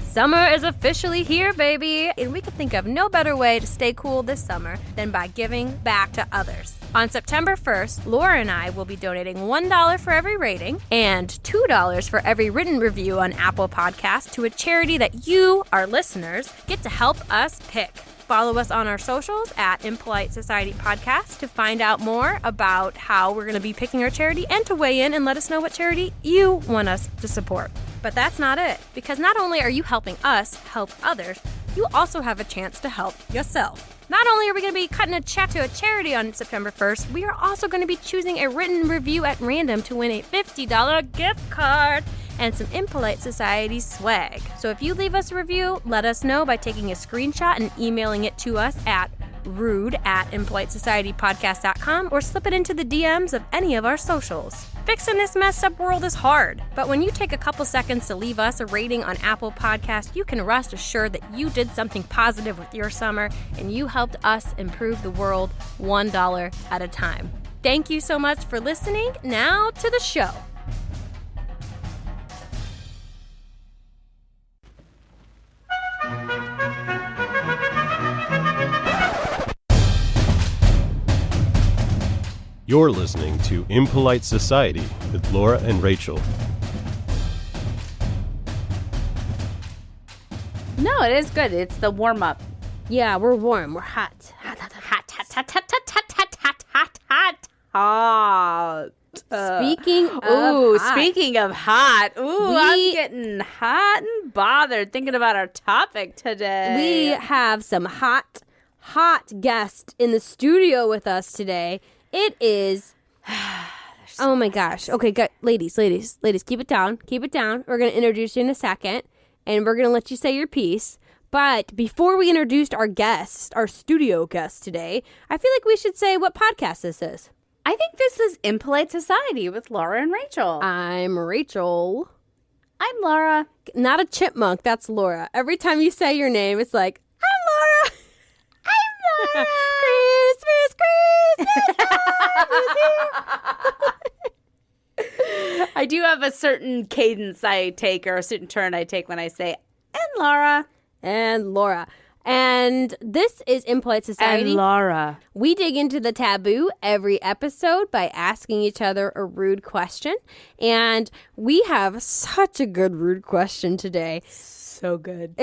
Summer is officially here, baby, and we could think of no better way to stay cool this summer than by giving back to others. On September 1st, Laura and I will be donating $1 for every rating and $2 for every written review on Apple Podcasts to a charity that you, our listeners, get to help us pick. Follow us on our socials at Impolite Society Podcast to find out more about how we're going to be picking our charity and to weigh in and let us know what charity you want us to support. But that's not it, because not only are you helping us help others, you also have a chance to help yourself. Not only are we going to be cutting a check to a charity on September 1st, we are also going to be choosing a written review at random to win a $50 gift card and some Impolite Society swag. So if you leave us a review, let us know by taking a screenshot and emailing it to us at rude@impolitesocietypodcast.com or slip it into the DMs of any of our socials. Fixing this messed up world is hard, but when you take a couple seconds to leave us a rating on Apple Podcasts, you can rest assured that you did something positive with your summer and you helped us improve the world $1 at a time. Thank you so much for listening. Now to the show. You're listening to Impolite Society with Laura and Rachel. No, it is good. It's the warm-up. Yeah, we're warm. We're hot. Hot. Speaking of hot. I'm getting hot and bothered thinking about our topic today. We have some hot guests in the studio with us today. It is, oh my gosh. Okay, ladies, keep it down. We're going to introduce you in a second, and we're going to let you say your piece. But before we introduced our guest, our studio guest today, I feel like we should say what podcast this is. I think this is Impolite Society with Laura and Rachel. I'm Rachel. I'm Laura. Not a chipmunk, that's Laura. Every time you say your name, it's like, I'm Laura. I'm Laura. Christmas. I do have a certain cadence I take, or a certain turn I take when I say, and Laura. And this is Impolite Society. And Laura. We dig into the taboo every episode by asking each other a rude question. And we have such a good rude question today. So good.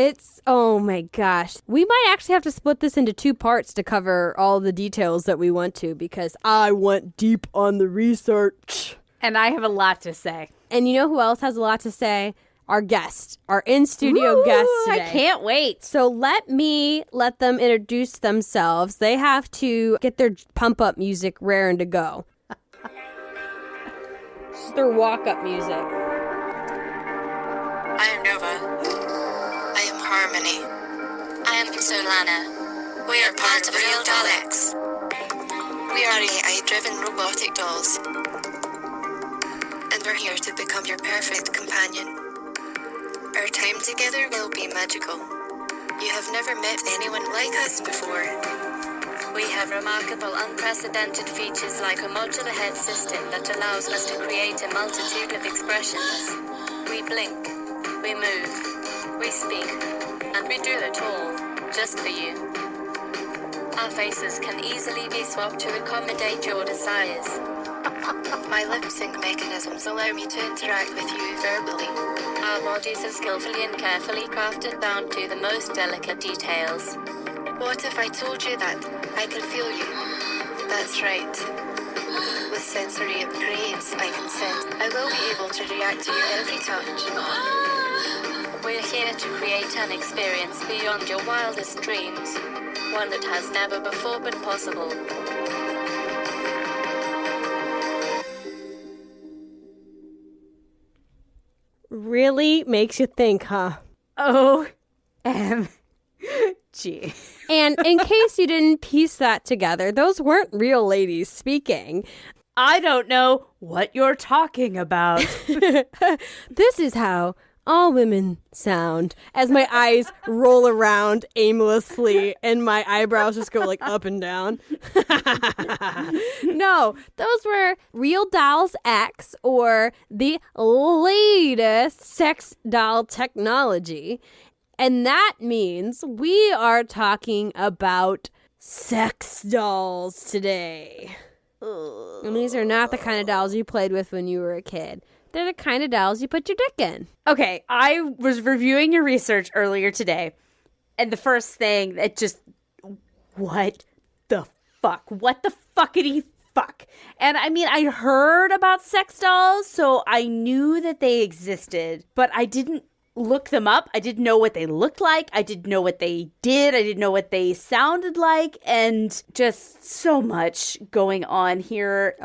Oh my gosh. We might actually have to split this into 2 parts to cover all the details that we want to, because I went deep on the research. And I have a lot to say. And you know who else has a lot to say? Our guest, our in-studio guest today. I can't wait. So let them introduce themselves. They have to get their pump-up music raring to go. It's their walk-up music. I am Nova. I am Harmony. I am Solana. We are part of RealDoll X. We are AI-driven robotic dolls. And we're here to become your perfect companion. Our time together will be magical. You have never met anyone like us before. We have remarkable, unprecedented features like a modular head system that allows us to create a multitude of expressions. We blink, we move, we speak, and we do it all, just for you. Our faces can easily be swapped to accommodate your desires. My lip sync mechanisms allow me to interact with you verbally. Our bodies are skillfully and carefully crafted down to the most delicate details. What if I told you that I can feel you? That's right. With sensory upgrades I can sense, I will be able to react to your every touch. We're here to create an experience beyond your wildest dreams. One that has never before been possible. Really makes you think, huh? OMG. And in case you didn't piece that together, those weren't real ladies speaking. I don't know what you're talking about. This is how all women sound, as my eyes roll around aimlessly and my eyebrows just go like up and down. No, those were RealDoll's X, or the latest sex doll technology. And that means we are talking about sex dolls today. And these are not the kind of dolls you played with when you were a kid. They're the kind of dolls you put your dick in. Okay, I was reviewing your research earlier today, and the first thing that just, what the fuck? What the fuckity fuck? And I mean, I heard about sex dolls, so I knew that they existed, but I didn't look them up. I didn't know what they looked like. I didn't know what they did. I didn't know what they sounded like, and just so much going on here.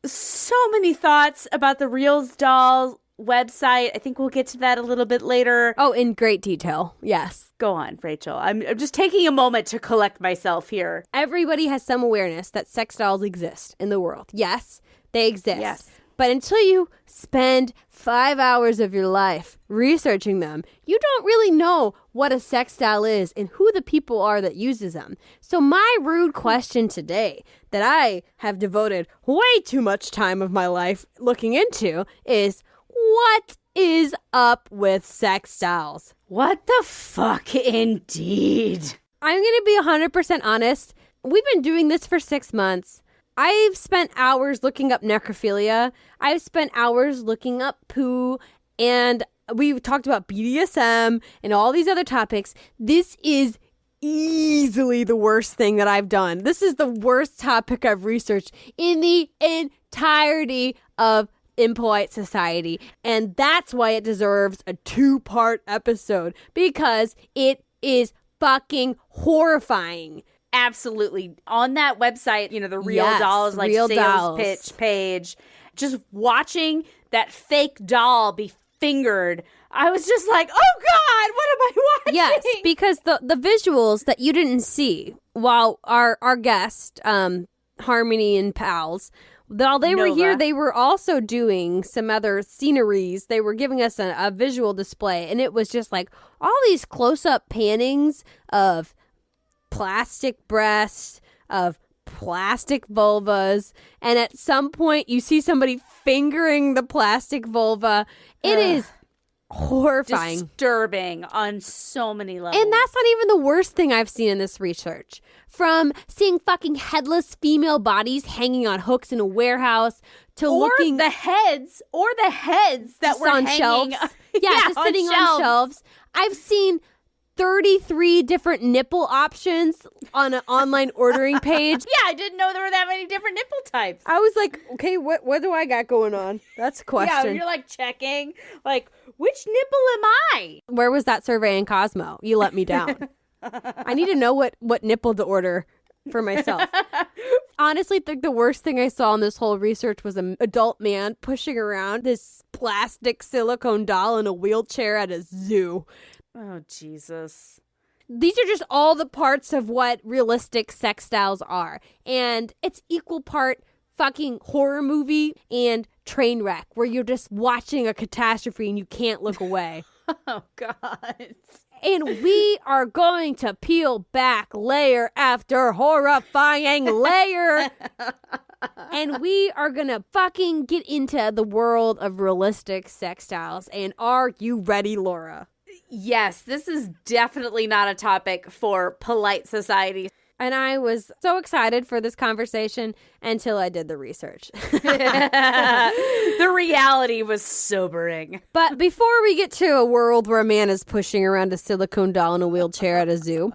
So many thoughts about the RealDoll website. I think we'll get to that a little bit later. Oh, in great detail. Yes. Go on, Rachel. I'm just taking a moment to collect myself here. Everybody has some awareness that sex dolls exist in the world. Yes, they exist. Yes. But until you spend 5 hours of your life researching them, you don't really know what a sex doll is and who the people are that uses them. So my rude question today that I have devoted way too much time of my life looking into is, what is up with sex dolls? What the fuck, indeed? I'm going to be 100% honest. We've been doing this for 6 months. I've spent hours looking up necrophilia. I've spent hours looking up poo. And we've talked about BDSM and all these other topics. This is easily the worst thing that I've done. This is the worst topic I've researched in the entirety of Impolite Society. And that's why it deserves a 2-part episode, because it is fucking horrifying. Absolutely. On that website, you know, the Yes, RealDoll's like Real sales Dolls. pitch page, just watching that fake doll be fingered, I was just like, oh God, what am I watching? Yes, because the visuals that you didn't see while our guest, Harmony and Pals, while they were Nova. here, they were also doing some other sceneries. They were giving us a visual display, and it was just like all these close-up pannings of plastic breasts, of plastic vulvas, and at some point you see somebody fingering the plastic vulva. It is horrifying. Disturbing on so many levels. And that's not even the worst thing I've seen in this research. From seeing fucking headless female bodies hanging on hooks in a warehouse to looking the heads that just were on hanging. shelves. Yeah, just sitting on shelves. I've seen 33 different nipple options on an online ordering page. Yeah, I didn't know there were that many different nipple types. I was like, okay, what do I got going on? That's a question. Yeah, you're like checking, like, which nipple am I? Where was that survey in Cosmo? You let me down. I need to know what nipple to order for myself. Honestly, the worst thing I saw in this whole research was an adult man pushing around this plastic silicone doll in a wheelchair at a zoo. Oh, Jesus. These are just all the parts of what realistic sex dolls are. And it's equal part fucking horror movie and train wreck, where you're just watching a catastrophe and you can't look away. Oh, God. And we are going to peel back layer after horrifying layer. And we are going to fucking get into the world of realistic sex dolls. And are you ready, Laura? Yes, this is definitely not a topic for polite society. And I was so excited for this conversation until I did the research. The reality was sobering. But before we get to a world where a man is pushing around a silicone doll in a wheelchair at a zoo,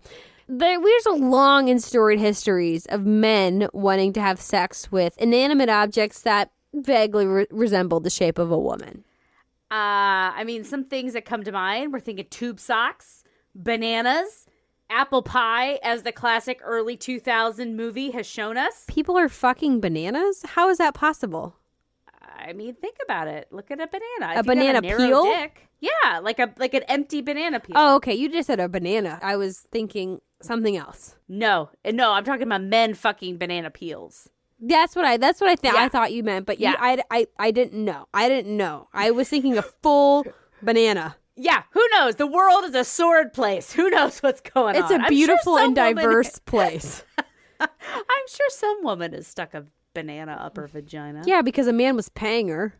there's a long and storied histories of men wanting to have sex with inanimate objects that vaguely resemble the shape of a woman. I mean, some things that come to mind, we're thinking tube socks, bananas, apple pie, as the classic early 2000 movie has shown us. People are fucking bananas? How is that possible? I mean, think about it. Look at a banana. A If you got banana narrow peel? dick, yeah, like an empty banana peel. Oh, okay. You just said a banana. I was thinking something else. No, I'm talking about men fucking banana peels. That's what I think. Yeah. I thought you meant, but Yeah. I didn't know. I didn't know. I was thinking a full banana. Yeah, who knows? The world is a sordid place. Who knows what's going on? It's a I'm beautiful sure and some woman- diverse place. I'm sure some woman has stuck a banana upper vagina. Yeah, because a man was paying her.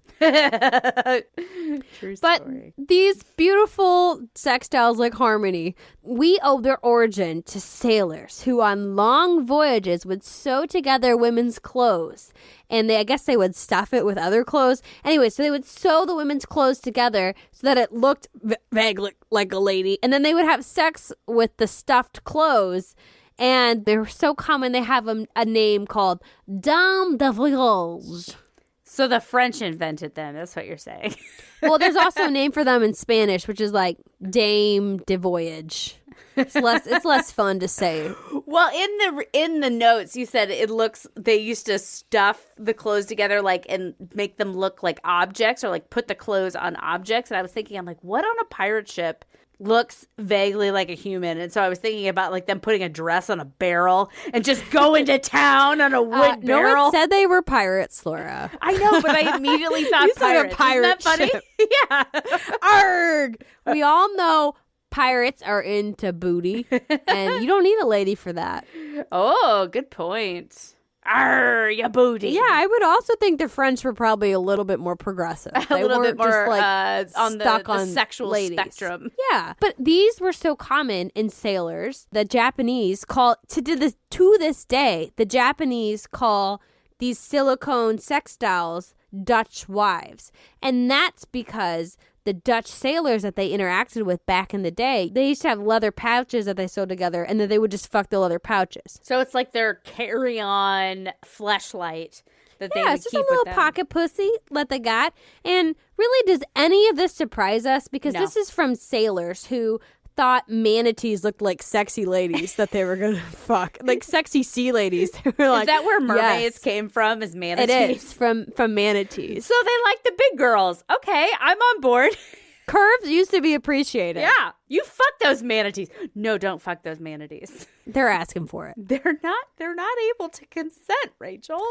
True But story. these beautiful sex dolls like Harmony, we owe their origin to sailors who on long voyages would sew together women's clothes. And I guess they would stuff it with other clothes. Anyway, so they would sew the women's clothes together so that it looked vaguely like a lady. And then they would have sex with the stuffed clothes. And they're so common, they have a name called Dame de Voyage. So the French invented them. That's what you're saying. Well, there's also a name for them in Spanish, which is like Dame de Voyage. It's less fun to say. Well, in the notes, you said they used to stuff the clothes together and make them look like objects or like put the clothes on objects. And I was thinking, I'm like, what on a pirate ship looks vaguely like a human? And so I was thinking about like them putting a dress on a barrel and just going to town on a wood barrel. No one said they were pirates, Laura. I know, but I immediately thought You said a pirates. pirate Isn't that ship. funny? Yeah. Arg! We all know pirates are into booty, and you don't need a lady for that. Oh, good point. Arr, ya booty. Yeah, I would also think the French were probably a little bit more progressive. A little bit weren't more just, like, on stuck the on sexual ladies. spectrum. Yeah, but these were so common in sailors that Japanese call to this day. The Japanese call these silicone sex dolls Dutch wives, and that's because the Dutch sailors that they interacted with back in the day, they used to have leather pouches that they sewed together, and then they would just fuck the leather pouches. So it's like their carry-on fleshlight that they would it's just keep a little with them. pocket pussy that they got. And really, does any of this surprise us? Because No. this is from sailors who thought manatees looked like sexy ladies that they were going to fuck. Like sexy sea ladies. They were like, Is that where mermaids yes, came from, as manatees? it is from manatees. So they like the big girls. Okay, I'm on board. Curves used to be appreciated. Yeah, you fuck those manatees. No, don't fuck those manatees. They're asking for it. They're not able to consent, Rachel.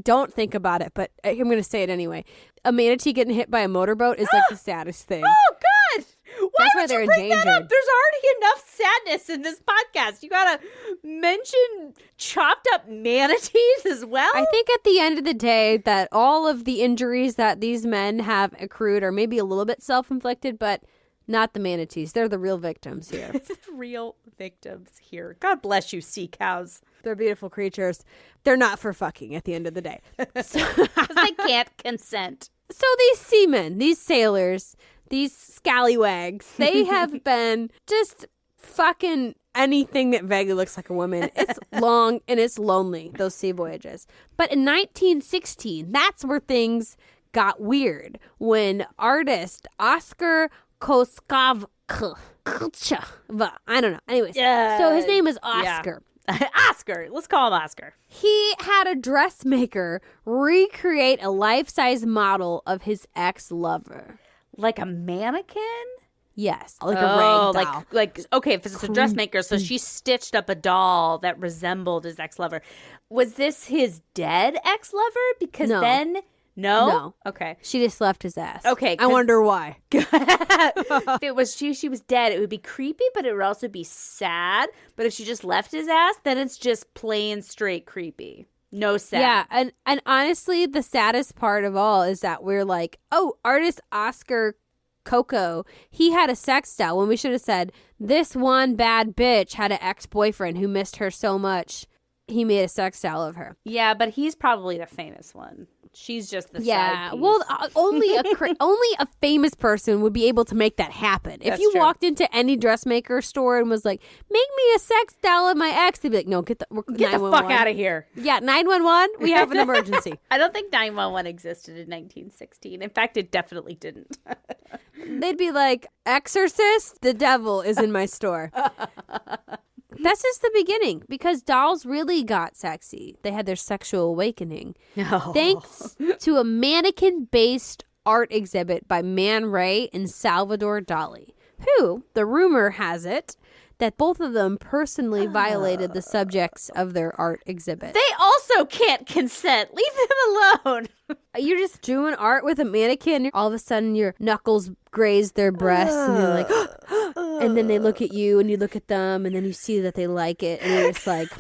Don't think about it, but I'm going to say it anyway. A manatee getting hit by a motorboat is like the saddest thing. Oh, God. Why That's why would they're you bring that endangered. up? There's already enough sadness in this podcast. You gotta mention chopped up manatees as well? I think at the end of the day that all of the injuries that these men have accrued are maybe a little bit self-inflicted, but not the manatees. They're the real victims here. real victims here. God bless you, sea cows. They're beautiful creatures. They're not for fucking at the end of the day. Because they can't consent. So these seamen, these sailors, these scallywags, they have been just fucking anything that vaguely looks like a woman. It's long and it's lonely, those sea voyages. But in 1916, that's where things got weird when artist Oscar Koskov, I don't know. Anyways, so his name is Oscar. Yeah. Oscar. Let's call him Oscar. He had a dressmaker recreate a life-size model of his ex-lover. Like a mannequin? Yes, like a rag doll. Like okay, if it's a dressmaker, so she stitched up a doll that resembled his ex-lover. Was this his dead ex-lover? Because No. then... No? No. Okay. She just left his ass. Okay, I wonder why. If it was she was dead, it would be creepy, but it would also be sad. But if she just left his ass, then it's just plain straight creepy. No sad. Yeah, and honestly, the saddest part of all is that we're like, oh, artist Oscar Coco, he had a sex doll when we should have said, this one bad bitch had an ex-boyfriend who missed her so much, he made a sex doll of her. Yeah, but he's probably the famous one. She's just the side piece. Well, only a famous person would be able to make that happen. If That's you true. walked into any dressmaker store and was like, "Make me a sex doll of my ex," they'd be like, "No, get the fuck out of here. Yeah, 911. We have an emergency. I don't think 911 existed in 1916. In fact, it definitely didn't. They'd be like, "Exorcist, the devil is in my store." That's just the beginning because dolls really got sexy. They had their sexual awakening. No. Thanks to a mannequin-based art exhibit by Man Ray and Salvador Dali, who, the rumor has it, that both of them personally violated the subjects of their art exhibit. They also can't consent. Leave them alone. You're just doing art with a mannequin. All of a sudden, your knuckles graze their breasts, and you're like, and then they look at you, and you look at them, and then you see that they like it, and you're just like,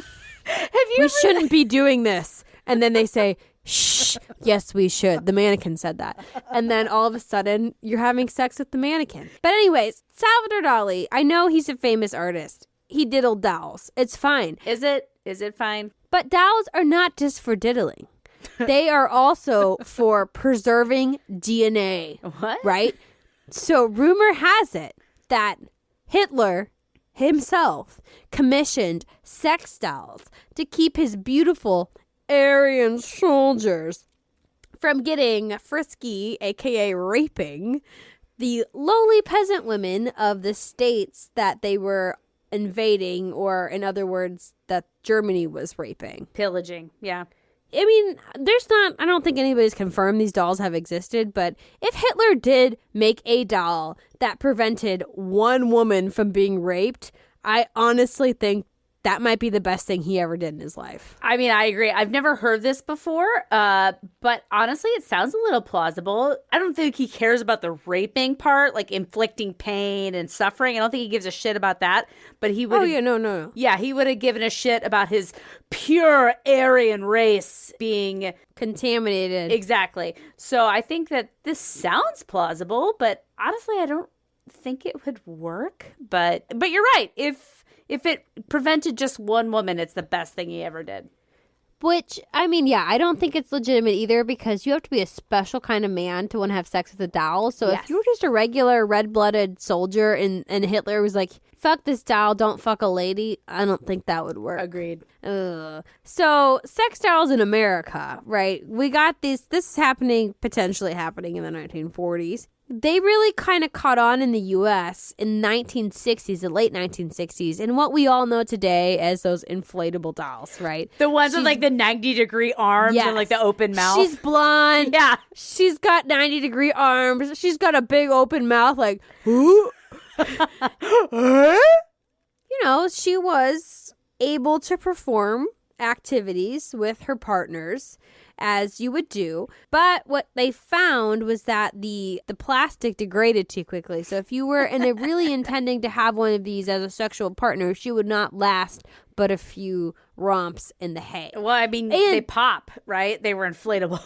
Have you we ever... shouldn't be doing this. And then they say, shh, yes, we should. The mannequin said that. And then all of a sudden, you're having sex with the mannequin. But anyways, Salvador Dali, I know he's a famous artist. He diddled dolls. It's fine. Is it fine? But dolls are not just for diddling. They are also for preserving DNA. What? Right? So rumor has it that Hitler himself commissioned sex dolls to keep his beautiful Aryan soldiers from getting frisky, aka raping, the lowly peasant women of the states that they were invading, or in other words, that Germany was raping. Pillaging, yeah. I mean, I don't think anybody's confirmed these dolls have existed, but if Hitler did make a doll that prevented one woman from being raped, I honestly think that might be the best thing he ever did in his life. I mean, I agree. I've never heard this before, but honestly, it sounds a little plausible. I don't think he cares about the raping part, like inflicting pain and suffering. I don't think he gives a shit about that, but he would... Oh, yeah, no. Yeah, he would have given a shit about his pure Aryan race being... contaminated. Exactly. So I think that this sounds plausible, but honestly, I don't think it would work. But you're right. If it prevented just one woman, it's the best thing he ever did. Which, I mean, yeah, I don't think it's legitimate either, because you have to be a special kind of man to want to have sex with a doll. So Yes. if you were just a regular red-blooded soldier and Hitler was like, fuck this doll, don't fuck a lady, I don't think that would work. Agreed. Ugh. So sex dolls in America, right? We got this is potentially happening in the 1940s. They really kind of caught on in the U.S. in 1960s, the late 1960s, and what we all know today as those inflatable dolls, right? The ones with like the 90-degree arms and like the open mouth. She's blonde. Yeah. She's got 90-degree arms. She's got a big open mouth like, who? She was able to perform activities with her partners, as you would do. But what they found was that the plastic degraded too quickly. So if you were really intending to have one of these as a sexual partner, she would not last but a few romps in the hay. Well, I mean, they pop, right? They were inflatable.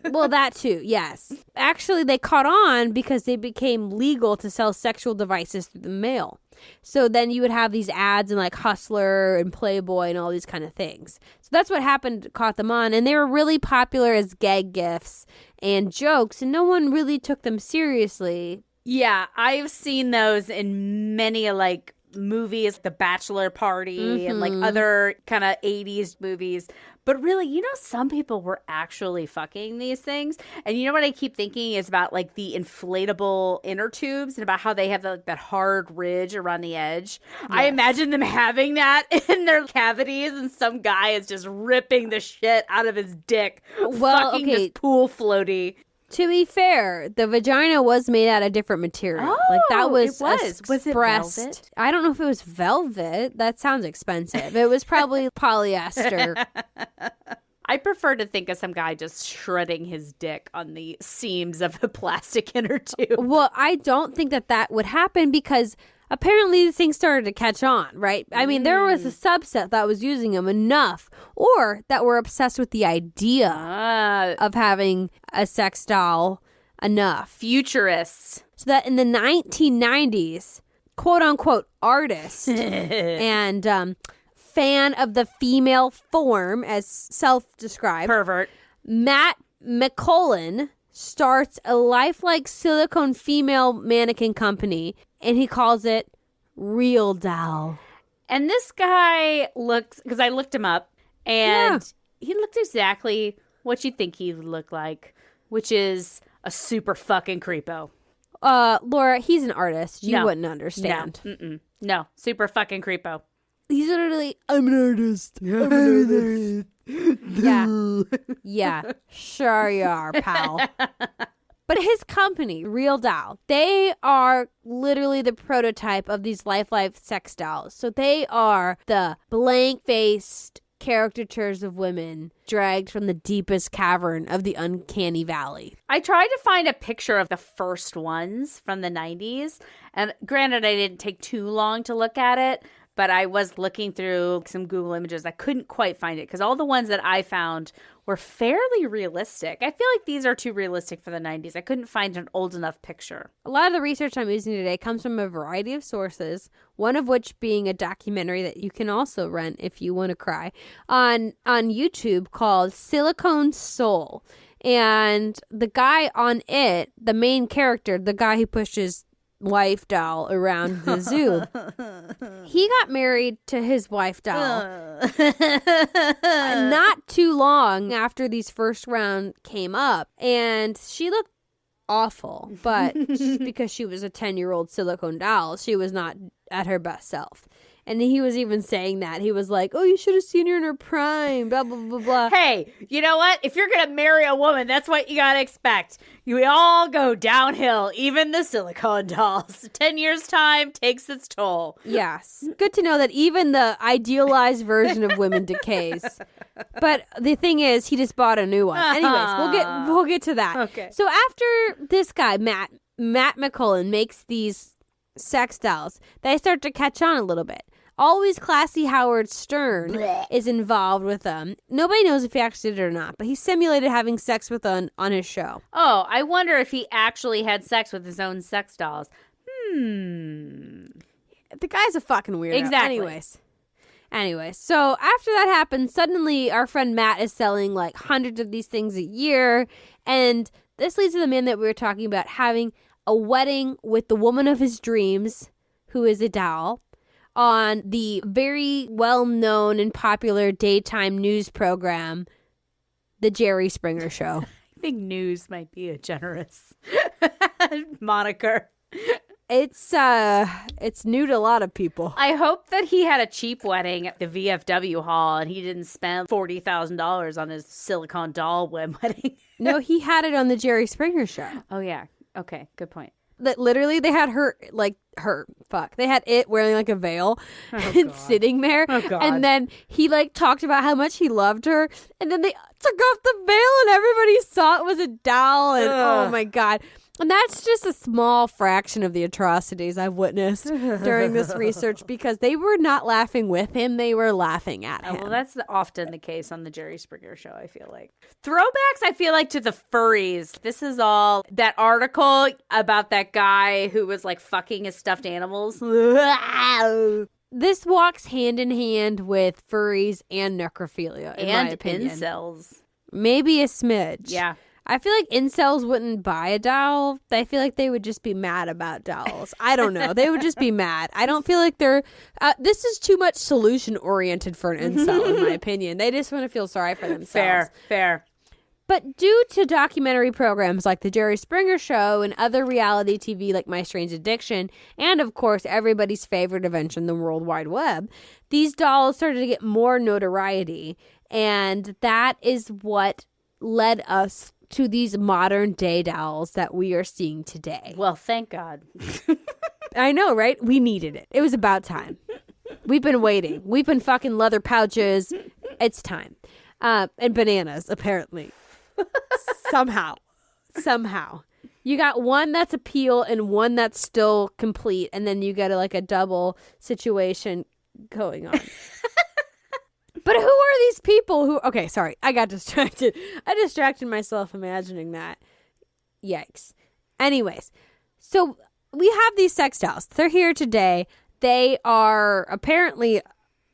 Well, that too, yes. Actually, they caught on because they became legal to sell sexual devices through the mail. So then you would have these ads in like Hustler and Playboy and all these kind of things. So that's what happened, caught them on. And they were really popular as gag gifts and jokes, and no one really took them seriously. Yeah, I've seen those in many like movies, The Bachelor Party and like other kind of 80s movies. But really, some people were actually fucking these things. And you know what I keep thinking is about like the inflatable inner tubes and about how they have that hard ridge around the edge. Yes. I imagine them having that in their cavities, and some guy is just ripping the shit out of his dick, fucking this pool floaty. To be fair, the vagina was made out of different material. Oh, like that was Was it velvet? I don't know if it was velvet. That sounds expensive. It was probably polyester. I prefer to think of some guy just shredding his dick on the seams of a plastic inner tube. Well, I don't think that would happen because apparently these things started to catch on, right? I mean, there was a subset that was using them enough, or that were obsessed with the idea of having a sex doll enough. Futurists. So that in the 1990s, quote unquote artist and fan of the female form, as self-described, pervert, Matt McCullen starts a lifelike silicone female mannequin company, and he calls it RealDoll. And this guy looks, because I looked him up, and he looked exactly what you'd think he would look like, which is a super fucking creepo. Laura, he's an artist. You wouldn't understand. No, super fucking creepo. He's literally, I'm an artist. I'm an artist. Yeah. Sure you are, pal. But his company, RealDoll, they are literally the prototype of these lifelike sex dolls. So they are the blank-faced caricatures of women dragged from the deepest cavern of the uncanny valley. I tried to find a picture of the first ones from the 90s. And granted, I didn't take too long to look at it. but I was looking through some Google images. I couldn't quite find it because all the ones that I found were fairly realistic. I feel like these are too realistic for the 90s. I couldn't find an old enough picture. A lot of the research I'm using today comes from a variety of sources, one of which being a documentary that you can also rent if you want to cry on YouTube called Silicone Soul. And the guy on it, the main character, the guy who pushes wife doll around the zoo, he got married to his wife doll not too long after these first round came up, and she looked awful, but just because she was a 10-year-old silicone doll, she was not at her best self. And he was even saying that. He was like, oh, you should have seen her in her prime, blah, blah, blah, blah. Hey, you know what? If you're going to marry a woman, that's what you got to expect. We all go downhill, even the silicone dolls. 10 years' time takes its toll. Yes. Good to know that even the idealized version of women decays. But the thing is, he just bought a new one. Anyways, we'll get to that. Okay. So after this guy, Matt McMullen, makes these sex dolls, they start to catch on a little bit. Always classy Howard Stern is involved with them. Nobody knows if he actually did it or not, but he simulated having sex with them on his show. Oh, I wonder if he actually had sex with his own sex dolls. The guy's a fucking weirdo. Exactly. Anyways, so after that happens, suddenly our friend Matt is selling like hundreds of these things a year. And this leads to the man that we were talking about having a wedding with the woman of his dreams, who is a doll, on the very well-known and popular daytime news program, The Jerry Springer Show. I think news might be a generous moniker. It's new to a lot of people. I hope that he had a cheap wedding at the VFW hall and he didn't spend $40,000 on his silicone doll wedding. No, he had it on The Jerry Springer Show. Oh, yeah. Okay, good point. That literally they had they had it wearing like a veil and sitting there. Oh, God. And then he like talked about how much he loved her. And then they took off the veil and everybody saw it was a doll. And oh my God. And that's just a small fraction of the atrocities I've witnessed during this research, because they were not laughing with him. They were laughing at him. Well, that's often the case on the Jerry Springer Show, I feel like. Throwbacks, I feel like, to the furries. This is all that article about that guy who was like fucking his stuffed animals. This walks hand in hand with furries and necrophilia, in my And opinion. incels. Maybe a smidge. Yeah. I feel like incels wouldn't buy a doll. I feel like they would just be mad about dolls. I don't know. They would just be mad. I don't feel like they're... this is too much solution-oriented for an incel, in my opinion. They just want to feel sorry for themselves. Fair. But due to documentary programs like The Jerry Springer Show and other reality TV like My Strange Addiction, and of course everybody's favorite invention, the World Wide Web, these dolls started to get more notoriety. And that is what led us to these modern day dolls that we are seeing today. Well, thank God. I know, right? We needed it. It was about time. We've been waiting. We've been fucking leather pouches. It's time. And bananas, apparently. Somehow. You got one that's a peel and one that's still complete, and then you get a double situation going on. But who are these people who... Okay, sorry. I got distracted. I distracted myself imagining that. Yikes. Anyways, so we have these sex dolls. They're here today. They are apparently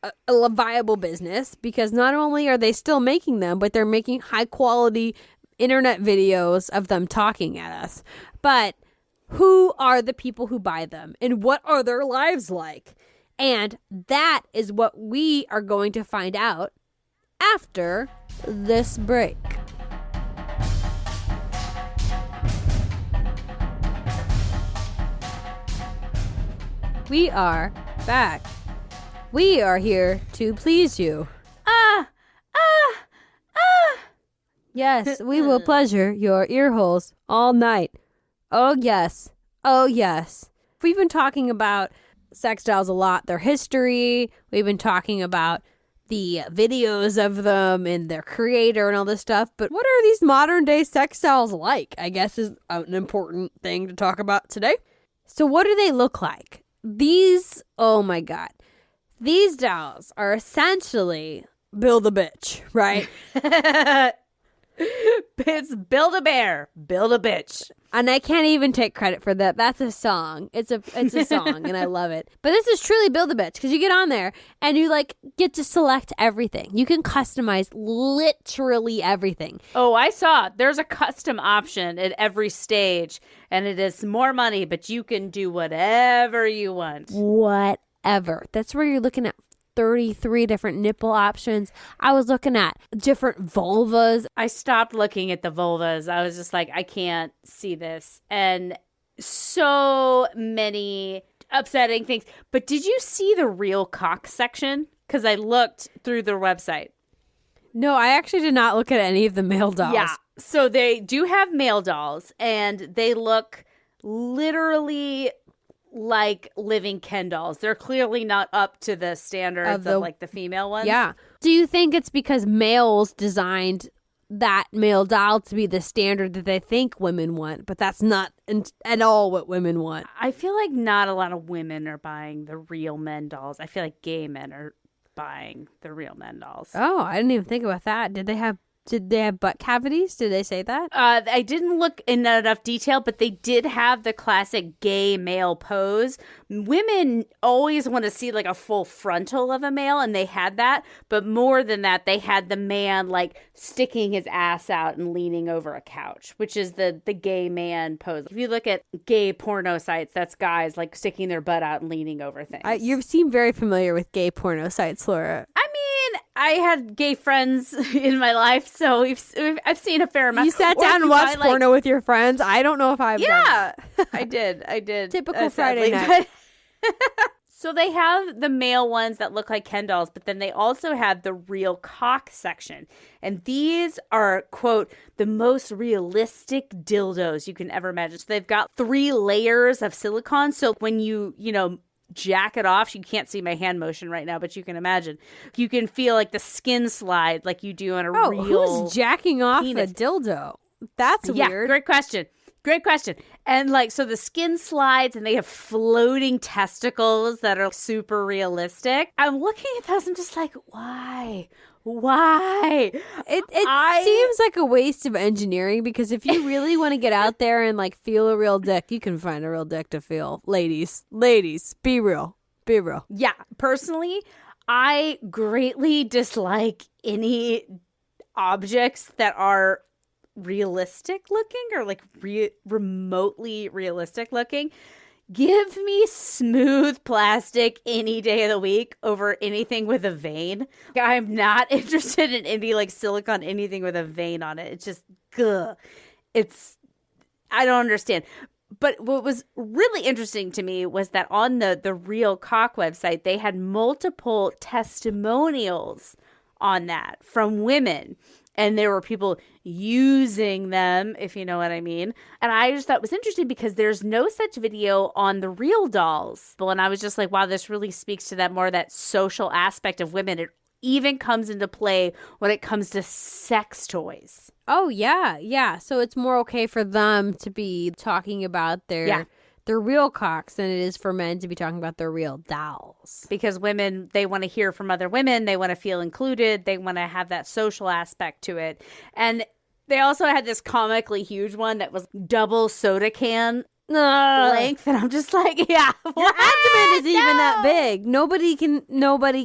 a viable business, because not only are they still making them, but they're making high-quality internet videos of them talking at us. But who are the people who buy them? And what are their lives like? And that is what we are going to find out after this break. We are back. We are here to please you. Yes, we will pleasure your ear holes all night. Oh, yes. Oh, yes. We've been talking about sex dolls a lot, their history. We've been talking about the videos of them and their creator and all this stuff. But what are these modern day sex dolls like, I guess, is an important thing to talk about today. So what do they look like? These, oh my God. These dolls are essentially Build-A-Bitch, right? It's Build-A-Bear, Build-A-Bitch. And I can't even take credit for that. That's a song. It's a song, and I love it. But this is truly Build-A-Bitch, because you get on there and you like get to select everything. You can customize literally everything. Oh, I saw. There's a custom option at every stage, and it is more money, but you can do whatever you want. Whatever. That's where you're looking at 33 different nipple options. I was looking at different vulvas. I stopped looking at the vulvas. I was just like, I can't see this. And so many upsetting things. But did you see the real cock section? Because I looked through their website. No, I actually did not look at any of the male dolls. Yeah. So they do have male dolls, and they look literally like living Ken dolls. They're clearly not up to the standards of like the female ones. Yeah. Do you think it's because males designed that male doll to be the standard that they think women want, but that's not at all what women want? I feel like not a lot of women are buying the real men dolls. I feel like gay men are buying the real men dolls. Oh, I didn't even think about that. Did they have butt cavities? Did they say that? I didn't look in enough detail, but they did have the classic gay male pose. Women always want to see like a full frontal of a male, and they had that. But more than that, they had the man like sticking his ass out and leaning over a couch, which is the gay man pose. If you look at gay porno sites, that's guys like sticking their butt out and leaning over things. You seem very familiar with gay porno sites, Laura. I mean, I had gay friends in my life, so I've seen a fair amount. You sat down and watched porno with your friends? I don't know if I've done that. I did. Typical Friday night. So they have the male ones that look like Ken dolls, but then they also have the real cock section. And these are, quote, the most realistic dildos you can ever imagine. So they've got 3 layers of silicone. So when you jack it off, you can't see my hand motion right now, but you can imagine. You can feel like the skin slide like you do on a real who's jacking off penis. a dildo? That's weird. Great question. And like, so the skin slides and they have floating testicles that are super realistic. I'm looking at those. I'm just like, why? It seems like a waste of engineering, because if you really want to get out there and like feel a real dick, you can find a real dick to feel. Ladies, be real. Yeah. Personally, I greatly dislike any objects that are realistic looking or like remotely realistic looking. Give me smooth plastic any day of the week over anything with a vein. I'm not interested in any like silicone, anything with a vein on it. It's just, I don't understand. But what was really interesting to me was that on the Real Cock website, they had multiple testimonials on that from women. And there were people using them, if you know what I mean. And I just thought it was interesting because there's no such video on the RealDolls. And I was just like, wow, this really speaks to that social aspect of women. It even comes into play when it comes to sex toys. Oh, yeah. So it's more okay for them to be talking about their real cocks than it is for men to be talking about their real dolls. Because women, they want to hear from other women. They want to feel included. They want to have that social aspect to it. And they also had this comically huge one that was double soda can length. And I'm just like, yeah. Your abdomen isn't even that big. Nobody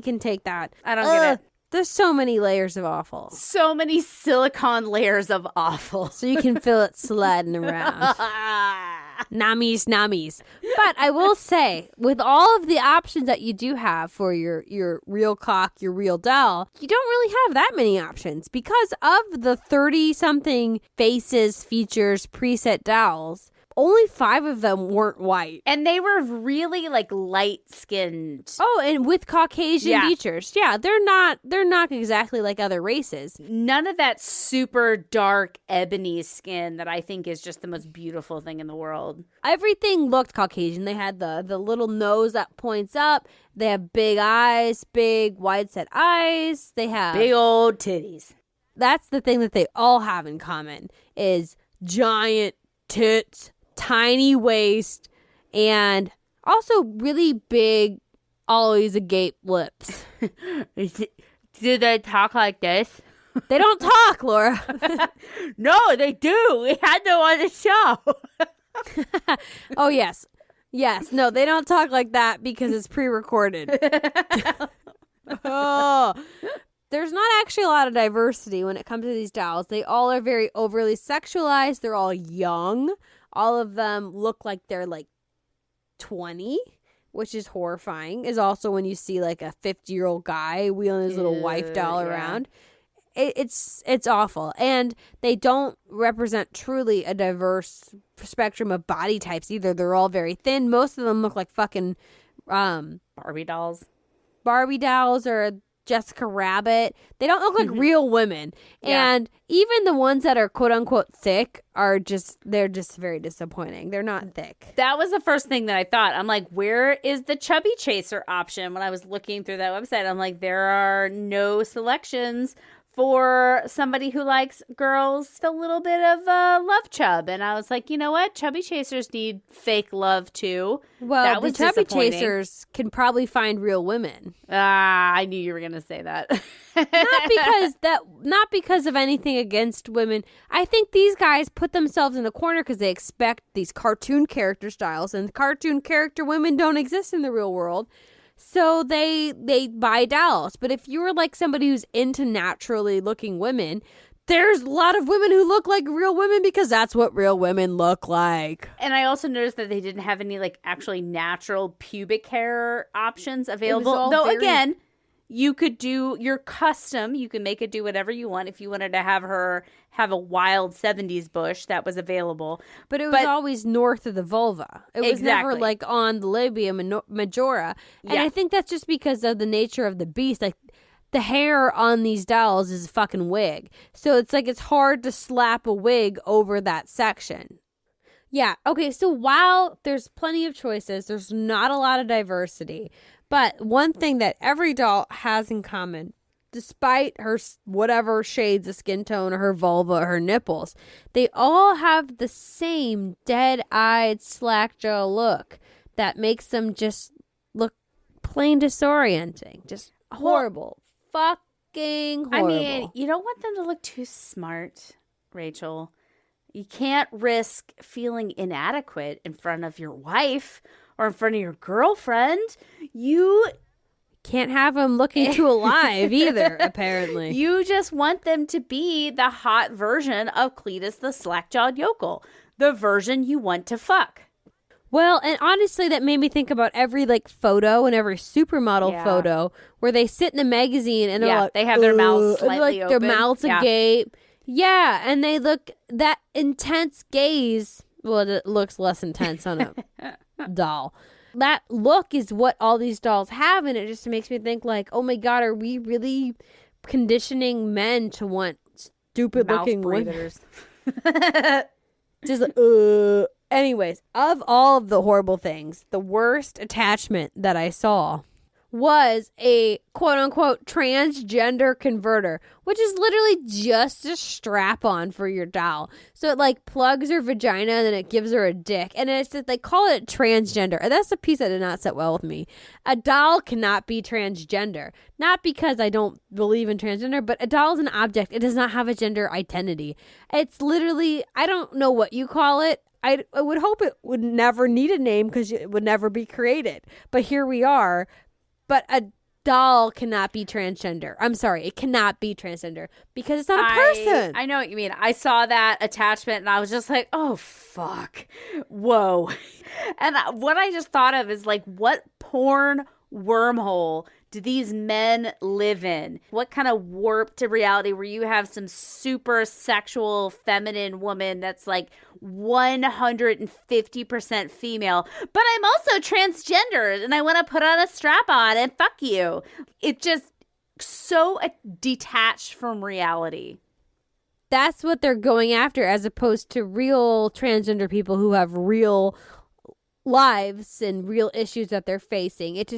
can take that. I don't get it. There's so many layers of awful. So many silicone layers of awful. So you can feel it sliding around. Namis. But I will say, with all of the options that you do have for your real cock, your real doll, you don't really have that many options because of the 30-something faces, features, preset dolls. Only 5 of them weren't white. And they were really like light-skinned. Oh, and with Caucasian features. Yeah, they're not exactly like other races. None of that super dark ebony skin that I think is just the most beautiful thing in the world. Everything looked Caucasian. They had the little nose that points up. They have big eyes, big wide set eyes. They have big old titties. That's the thing that they all have in common is giant tits, tiny waist, and also really big always agape lips. Do they talk like this? They don't talk, Laura. No, they do. We had them on the show. Oh, yes. Yes. No, they don't talk like that because it's pre-recorded. Oh. There's not actually a lot of diversity when it comes to these dolls. They all are very overly sexualized. They're all young. All of them look like they're like 20, which is horrifying. Is also when you see like a 50-year-old guy wheeling his little wife doll around. It's awful. And they don't represent truly a diverse spectrum of body types either. They're all very thin. Most of them look like fucking Barbie dolls. Barbie dolls or Jessica Rabbit. They don't look like real women. Yeah. And even the ones that are quote unquote thick they're just very disappointing. They're not thick. That was the first thing that I thought. I'm like, where is the chubby chaser option? When I was looking through that website, I'm like, there are no selections for somebody who likes girls with a little bit of love chub. And I was like, you know what? Chubby chasers need fake love too. Well, that was the chubby disappointing. chasers can probably find real women. I knew you were going to say that. Not because of anything against women. I think these guys put themselves in a corner because they expect these cartoon character styles, and cartoon character women don't exist in the real world. So they buy dolls. But if you were like somebody who's into naturally looking women, there's a lot of women who look like real women because that's what real women look like. And I also noticed that they didn't have any like actually natural pubic hair options available. Though again, you could do your custom. You can make it do whatever you want. If you wanted to have her have a wild 70s bush, that was available. But it was always north of the vulva. It was never Exactly. like on the labia majora. And I think that's just because of the nature of the beast. Like the hair on these dolls is a fucking wig. So it's like it's hard to slap a wig over that section. Yeah. Okay. So while there's plenty of choices, there's not a lot of diversity. But one thing that every doll has in common, despite her whatever shades of skin tone or her vulva or her nipples, they all have the same dead-eyed slack-jaw look that makes them just look plain disorienting. Just horrible. Fucking horrible. I mean, you don't want them to look too smart, Rachel. You can't risk feeling inadequate in front of your wife or in front of your girlfriend. You can't have them looking too alive either, apparently. You just want them to be the hot version of Cletus the slack-jawed yokel. The version you want to fuck. Well, and honestly, that made me think about every like photo and every supermodel photo where they sit in a magazine and they're like, they have their mouths slightly like open. Their mouths agape. Yeah, and they look that intense gaze. Well, it looks less intense on a doll. That look is what all these dolls have, and it just makes me think like, oh my God, are we really conditioning men to want stupid looking women? Just like, Anyways, of all of the horrible things, the worst attachment that I saw was a quote-unquote transgender converter, which is literally just a strap-on for your doll. So it like plugs her vagina and then it gives her a dick. And it's just, they call it transgender. And that's the piece that did not sit well with me. A doll cannot be transgender. Not because I don't believe in transgender, but a doll is an object. It does not have a gender identity. It's literally, I don't know what you call it. I would hope it would never need a name because it would never be created. But here we are. But a doll cannot be transgender. I'm sorry, it cannot be transgender because it's not a person. I know what you mean. I saw that attachment and I was just like, oh, fuck. Whoa. And what I just thought of is like, what porn wormhole do these men live in? What kind of warped reality where you have some super sexual feminine woman that's like 150% female, but I'm also transgendered and I want to put on a strap on and fuck you. It just so detached from reality. That's what they're going after, as opposed to real transgender people who have real lives and real issues that they're facing. It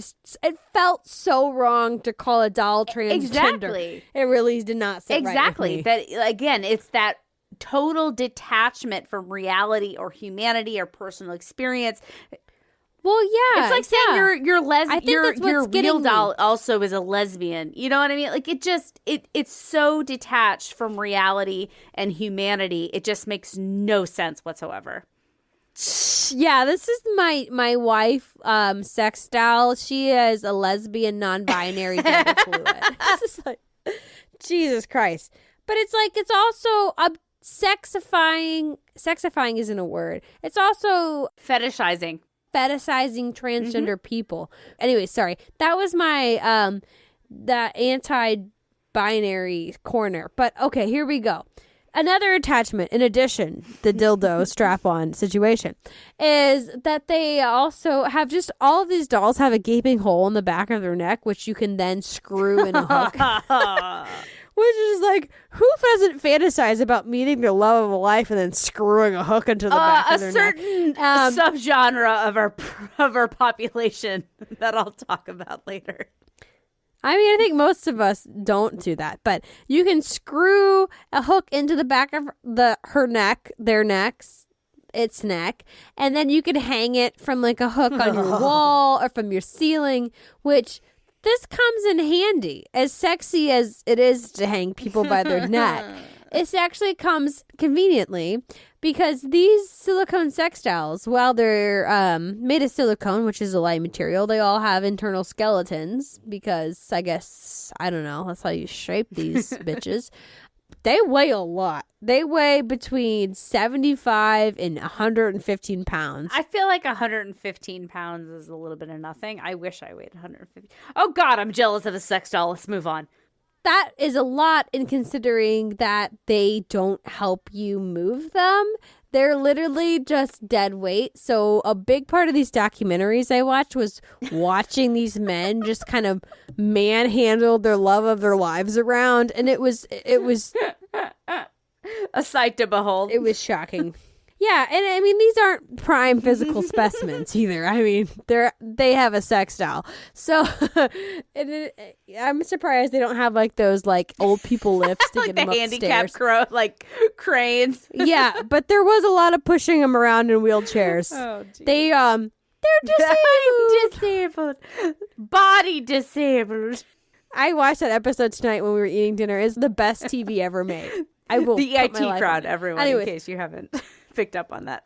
felt so wrong to call a doll transgender. Exactly. It really did not sit exactly. right with me. That again, it's that total detachment from reality or humanity or personal experience. Well, yeah. It's like saying I think that's what's your getting real doll me. also is a lesbian. You know what I mean? Like it's so detached from reality and humanity. It just makes no sense whatsoever. Yeah, this is my wife, sex doll. She is a lesbian, non-binary, gender fluid. This is like, Jesus Christ. But it's like, it's also sexifying. Sexifying isn't a word. It's also Fetishizing transgender people. Anyway, sorry. That was my the anti-binary corner. But okay, here we go. Another attachment, in addition, the dildo strap-on situation, is that they also have just all of these dolls have a gaping hole in the back of their neck, which you can then screw in a hook. Which is like, who doesn't fantasize about meeting the love of a life and then screwing a hook into the back of their neck? A certain subgenre of our population that I'll talk about later. I mean, I think most of us don't do that, but you can screw a hook into the back of its neck, and then you could hang it from like a hook on your wall or from your ceiling, which this comes in handy. As sexy as it is to hang people by their neck, it actually comes conveniently because these silicone sex dolls, while they're made of silicone, which is a light material, they all have internal skeletons because I guess, I don't know, that's how you shape these bitches. They weigh a lot. They weigh between 75 and 115 pounds. I feel like 115 pounds is a little bit of nothing. I wish I weighed 150. Oh, God, I'm jealous of a sex doll. Let's move on. That is a lot in considering that they don't help you move them. They're literally just dead weight. So a big part of these documentaries I watched was watching these men just kind of manhandle their love of their lives around. And it was a sight to behold. It was shocking. Yeah, and I mean, these aren't prime physical specimens either. I mean, they have a sex doll. So I'm surprised they don't have like those like old people lifts to like get the them handicap upstairs. cranes. Yeah, but there was a lot of pushing them around in wheelchairs. Oh, geez. They're disabled. Body disabled. I watched that episode tonight when we were eating dinner. It's the best TV ever made. I will the put my EIT life crowd, on it. everyone, Anyways. in case you haven't picked up on that.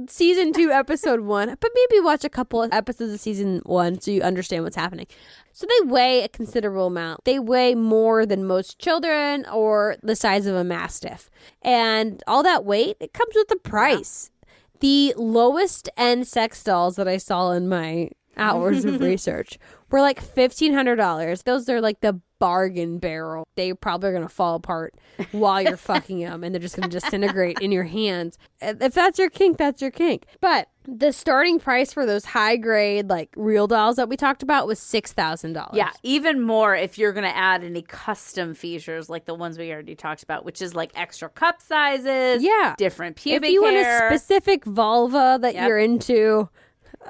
Season 2, episode 1, but maybe watch a couple of episodes of season 1 so you understand what's happening. So they weigh a considerable amount. They weigh more than most children or the size of a mastiff. And all that weight, it comes with a price. Yeah. The lowest end sex dolls that I saw in my hours of research were like $1,500. Those are like the bargain barrel. They probably are going to fall apart while you're fucking them, and they're just going to disintegrate in your hands. If that's your kink, that's your kink. But the starting price for those high grade like real dolls that we talked about was $6,000. Yeah, even more if you're going to add any custom features like the ones we already talked about, which is like extra cup sizes, different pubic hair. If you want a specific vulva that you're into,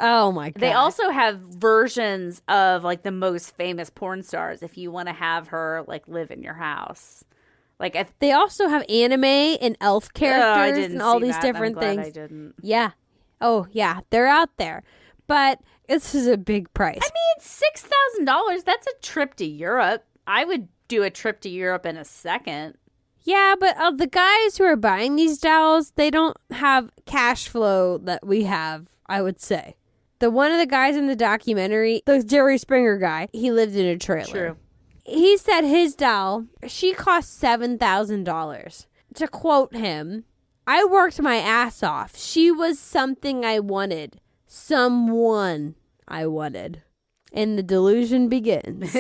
oh my God. They also have versions of like the most famous porn stars if you want to have her like live in your house. Like they also have anime and elf characters and all these different I'm glad things. I didn't. Yeah. Oh yeah, they're out there. But this is a big price. I mean, $6,000, that's a trip to Europe. I would do a trip to Europe in a second. Yeah, but the guys who are buying these dolls, they don't have cash flow that we have, I would say. One of the guys in the documentary, the Jerry Springer guy, he lived in a trailer. True. He said his doll, she cost $7,000. To quote him, I worked my ass off. She was something I wanted. Someone I wanted. And the delusion begins.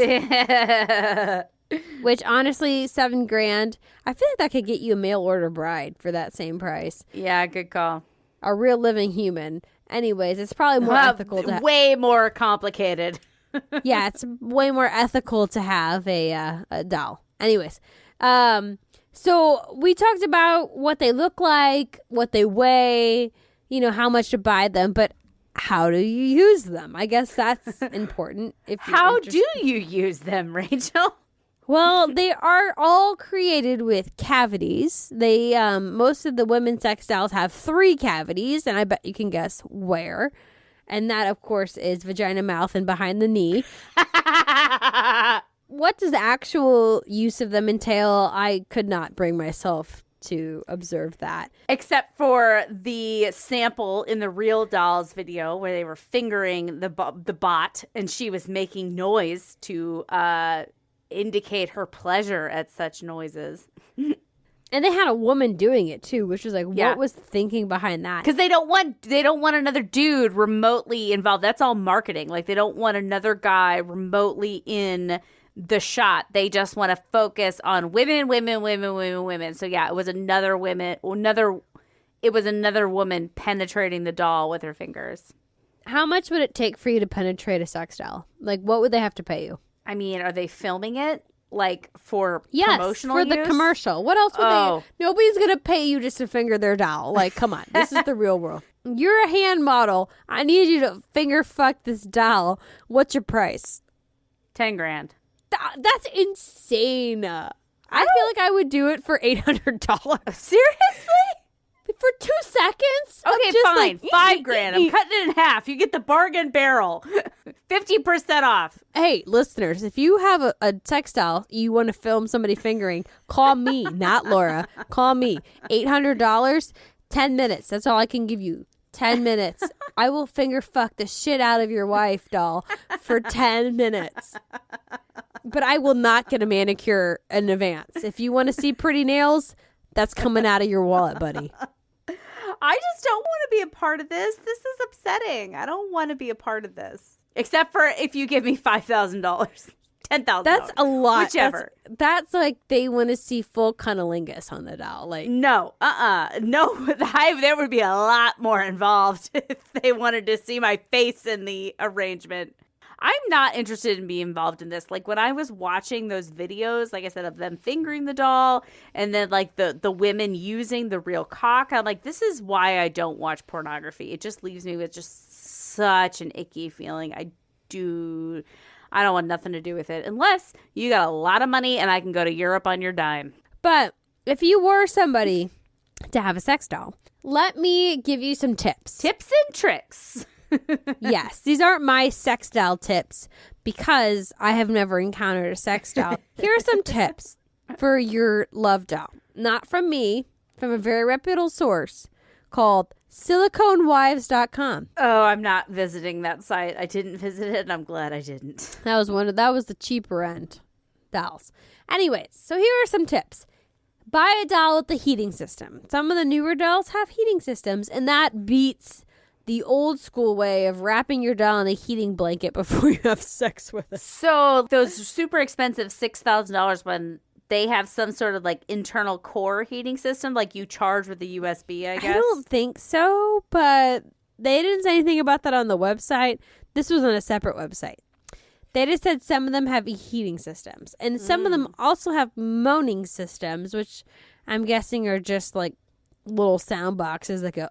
Which honestly, $7,000, I feel like that could get you a mail order bride for that same price. Yeah, good call. A real living human. Anyways, it's probably more ethical to way more complicated. Yeah, it's way more ethical to have a doll. Anyways, so we talked about what they look like, what they weigh, how much to buy them, but how do you use them? I guess that's important. How do you use them, Rachel? Well, they are all created with cavities. They most of the women's sex dolls have 3 cavities, and I bet you can guess where. And that, of course, is vagina, mouth, and behind the knee. What does actual use of them entail? I could not bring myself to observe that. Except for the sample in the RealDolls video where they were fingering the bot and she was making noise to indicate her pleasure at such noises. And they had a woman doing it too, which was like, Yeah. what was thinking behind that? Because they don't want another dude remotely involved. That's all marketing. Like, they don't want another guy remotely in the shot. They just want to focus on women. So yeah, it was another woman penetrating the doll with her fingers. How much would it take for you to penetrate a sex doll? Like, what would they have to pay you? I mean, are they filming it? Like, for Yes, promotional for the use? commercial. What else would Oh. they? Nobody's going to pay you just to finger their doll. Like, come on. This is the real world. You're a hand model. I need you to finger fuck this doll. What's your price? $10,000. That's insane. I feel like I would do it for $800. Seriously? For 2 seconds? of Okay, just fine. like, $5,000. I'm cutting it in half. You get the bargain barrel. 50% off. Hey, listeners, if you have a textile you want to film somebody fingering, call me, not Laura. Call me. $800, 10 minutes. That's all I can give you. 10 minutes. I will finger fuck the shit out of your wife, doll, for 10 minutes. But I will not get a manicure in advance. If you want to see pretty nails, that's coming out of your wallet, buddy. I just don't want to be a part of this. This is upsetting. I don't want to be a part of this. Except for if you give me $5,000. $10,000. That's a lot. Whichever. That's like they want to see full cunnilingus on the doll. Like, No. No. There would be a lot more involved if they wanted to see my face in the arrangement. I'm not interested in being involved in this. Like, when I was watching those videos, like I said, of them fingering the doll and then like the women using the real cock, I'm like, this is why I don't watch pornography. It just leaves me with just such an icky feeling. I don't want nothing to do with it unless you got a lot of money and I can go to Europe on your dime. but if you were somebody to have a sex doll, let me give you some tips. Tips and tricks. Yes, these aren't my sex doll tips because I have never encountered a sex doll. Here are some tips for your love doll. Not from me, from a very reputable source called siliconewives.com. Oh, I'm not visiting that site. I didn't visit it and I'm glad I didn't. That was the cheaper end dolls. Anyways, so here are some tips. Buy a doll with a heating system. Some of the newer dolls have heating systems, and that beats the old school way of wrapping your doll in a heating blanket before you have sex with it. So those super expensive $6,000 when they have some sort of like internal core heating system, like you charge with the USB, I guess. I don't think so, but they didn't say anything about that on the website. This was on a separate website. They just said some of them have heating systems, and some of them also have moaning systems, which I'm guessing are just like little sound boxes that go,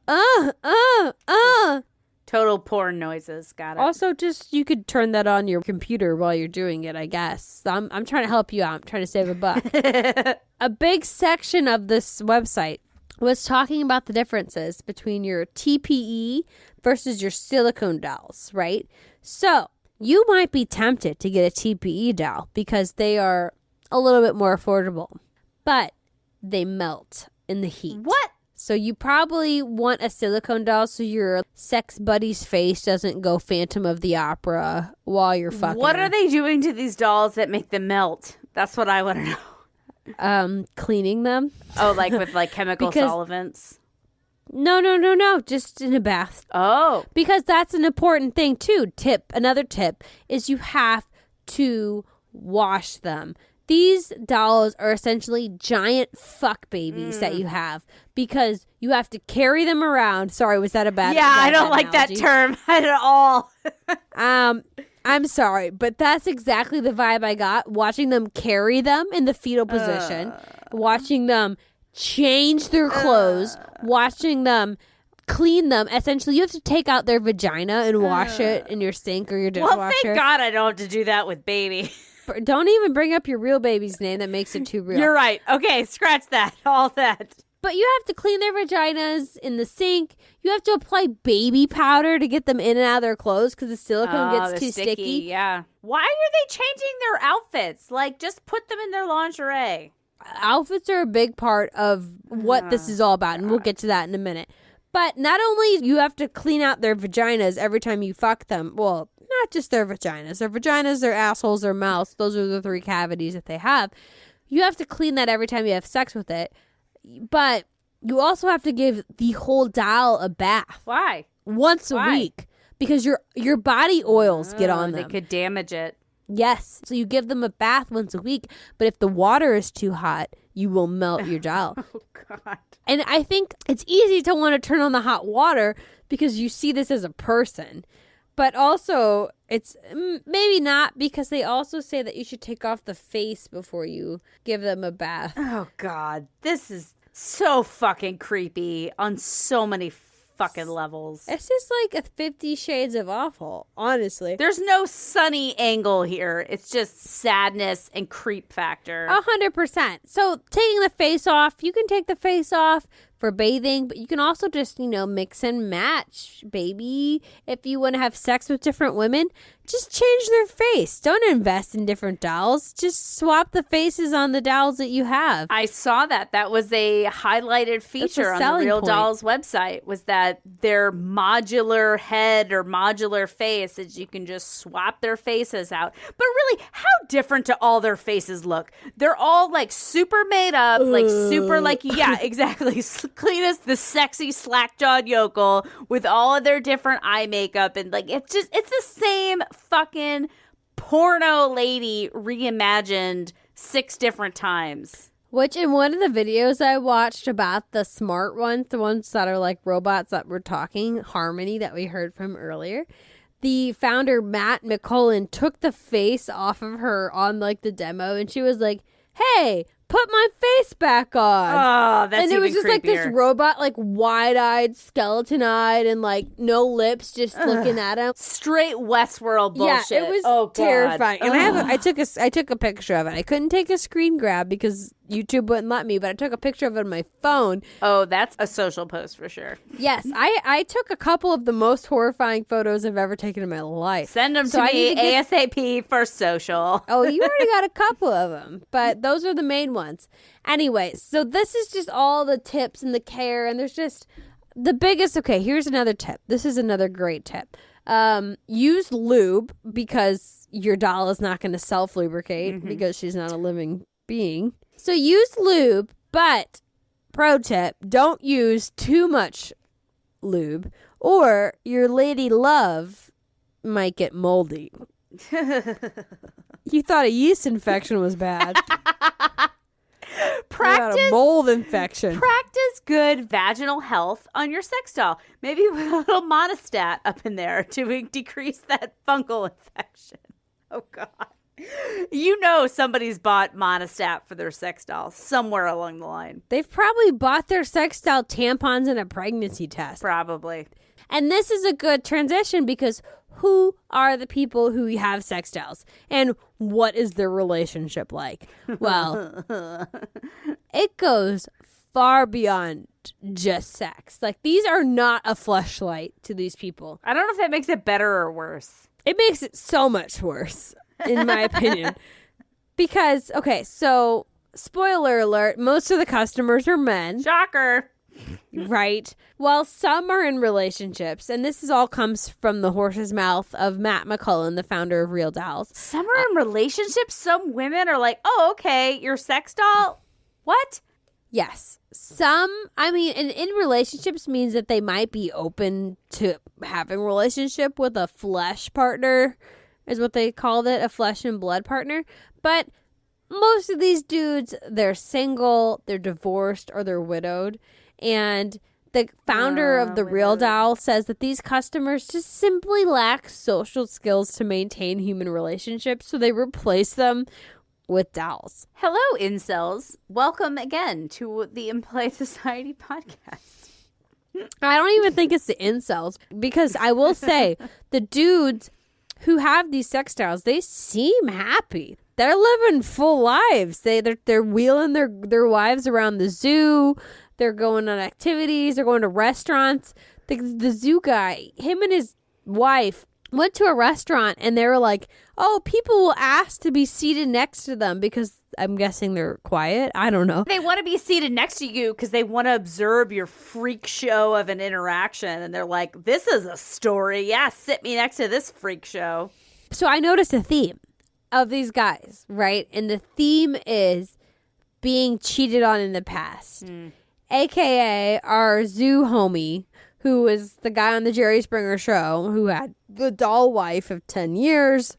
Total porn noises. Got it. Also, just you could turn that on your computer while you're doing it, I guess. I'm trying to help you out. I'm trying to save a buck. A big section of this website was talking about the differences between your TPE versus your silicone dolls, right? So you might be tempted to get a TPE doll because they are a little bit more affordable, but they melt in the heat. What? So you probably want a silicone doll so your sex buddy's face doesn't go Phantom of the Opera while you're fucking What her. are they doing to these dolls that make them melt? That's what I want to know. Cleaning them? Oh, like with like chemical Because- solvents? No. Just in a bath. Oh. Because that's an important thing too. Another tip is you have to wash them. These dolls are essentially giant fuck babies that you have because you have to carry them around. Sorry, was that a bad? Yeah, I don't like that term at all. I'm sorry, but that's exactly the vibe I got watching them carry them in the fetal position, watching them change their clothes, watching them clean them. Essentially, you have to take out their vagina and wash it in your sink or your dishwasher. Well, thank God I don't have to do that with baby. Don't even bring up your real baby's name. That makes it too real. You're right. Okay, scratch that. All that. But you have to clean their vaginas in the sink. You have to apply baby powder to get them in and out of their clothes because the silicone gets too sticky. Yeah. Why are they changing their outfits? Like, just put them in their lingerie. Outfits are a big part of what this is all about, and we'll get to that in a minute. But not only you have to clean out their vaginas every time you fuck them, well, not just their vaginas, their assholes, their mouths, those are the 3 cavities that they have. You have to clean that every time you have sex with it. But you also have to give the whole doll a bath. Why? Once a week. Because your body oils get on them. They could damage it. Yes. So you give them a bath once a week. But if the water is too hot, you will melt your doll. Oh, God. And I think it's easy to want to turn on the hot water because you see this as a person. But also, it's maybe not, because they also say that you should take off the face before you give them a bath. Oh, God. This is so fucking creepy on so many fucking levels. It's just like a 50 Shades of Awful, honestly. There's no sunny angle here. It's just sadness and creep factor. 100%. So taking the face off, you can take the face off for bathing, but you can also just, mix and match, baby. If you want to have sex with different women, just change their face. Don't invest in different dolls. Just swap the faces on the dolls that you have. I saw that. That was a highlighted feature on the RealDoll's website, was that their modular head or modular face is you can just swap their faces out. But really, how different do all their faces look? They're all like super made up, like super like, yeah, exactly. Clean as the sexy slack-jawed yokel with all of their different eye makeup, and like it's the same fucking porno lady reimagined 6 different times. Which in one of the videos I watched about the smart ones, the ones that are like robots that were talking, Harmony that we heard from earlier, the founder Matt McCullen took the face off of her on like the demo, and she was like, "Hey, put my face back on." Oh, that's and it was just creepier. like this robot, like wide-eyed, skeleton-eyed, and like no lips, just looking at him. Straight Westworld bullshit. Yeah, it was terrifying. And I took a picture of it. I couldn't take a screen grab because YouTube wouldn't let me, but I took a picture of it on my phone. Oh, that's a social post for sure. Yes, I took a couple of the most horrifying photos I've ever taken in my life. Send them to me ASAP for social. Oh, you already got a couple of them, but those are the main ones. Anyway, so this is just all the tips and the care, and there's just the biggest. Okay, here's another tip. This is another great tip. Use lube, because your doll is not going to self-lubricate because she's not a living being. So use lube, but pro tip, don't use too much lube or your lady love might get moldy. You thought a yeast infection was bad. Practice a mold infection. Practice good vaginal health on your sex doll. Maybe put a little monostat up in there to decrease that fungal infection. Oh, God. You know somebody's bought monostat for their sex doll somewhere along the line. They've probably bought their sex doll tampons and a pregnancy test. Probably. And this is a good transition because who are the people who have sex dolls? And what is their relationship like? Well, it goes far beyond just sex. Like, these are not a fleshlight to these people. I don't know if that makes it better or worse. It makes it so much worse, in my opinion. Because, okay, so spoiler alert, most of the customers are men. Shocker. Right. Well, some are in relationships, and this all comes from the horse's mouth of Matt McCullen, the founder of RealDolls. Some are in relationships. Some women are like, oh, okay, your sex doll? What? Yes. Some, I mean, and in relationships means that they might be open to having a relationship with a flesh partner, is what they called it, a flesh and blood partner. But most of these dudes, they're single, they're divorced, or they're widowed. And the founder of the RealDoll says that these customers just simply lack social skills to maintain human relationships, so they replace them with dolls. Hello, incels. Welcome again to the Impolite Society podcast. I don't even think it's the incels, because I will say the dudes who have these sex dolls, they seem happy. They're living full lives. They're wheeling their wives around the zoo. They're going on activities. They're going to restaurants. The zoo guy, him and his wife went to a restaurant and they were like, oh, people will ask to be seated next to them because I'm guessing they're quiet. I don't know. They want to be seated next to you because they want to observe your freak show of an interaction. And they're like, this is a story. Yeah, sit me next to this freak show. So I noticed a theme of these guys, right? And the theme is being cheated on in the past. AKA our zoo homie, who was the guy on the Jerry Springer show who had the doll wife of 10 years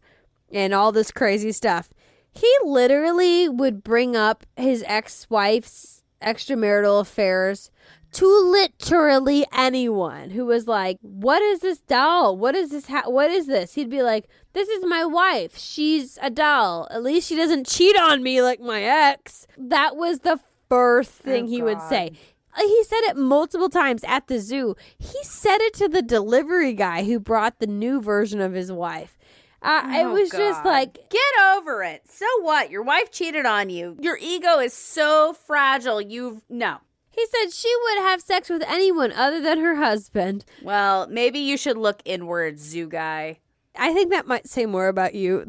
and all this crazy stuff. He literally would bring up his ex-wife's extramarital affairs to literally anyone who was like, what is this doll? What is this? What is this? He'd be like, this is my wife. She's a doll. At least she doesn't cheat on me like my ex. That was the first thing he would say. He said it multiple times at the zoo. He said it to the delivery guy who brought the new version of his wife. It was just like, get over it. So what? Your wife cheated on you. Your ego is so fragile. No. He said she would have sex with anyone other than her husband. Well, maybe you should look inward, zoo guy. I think that might say more about you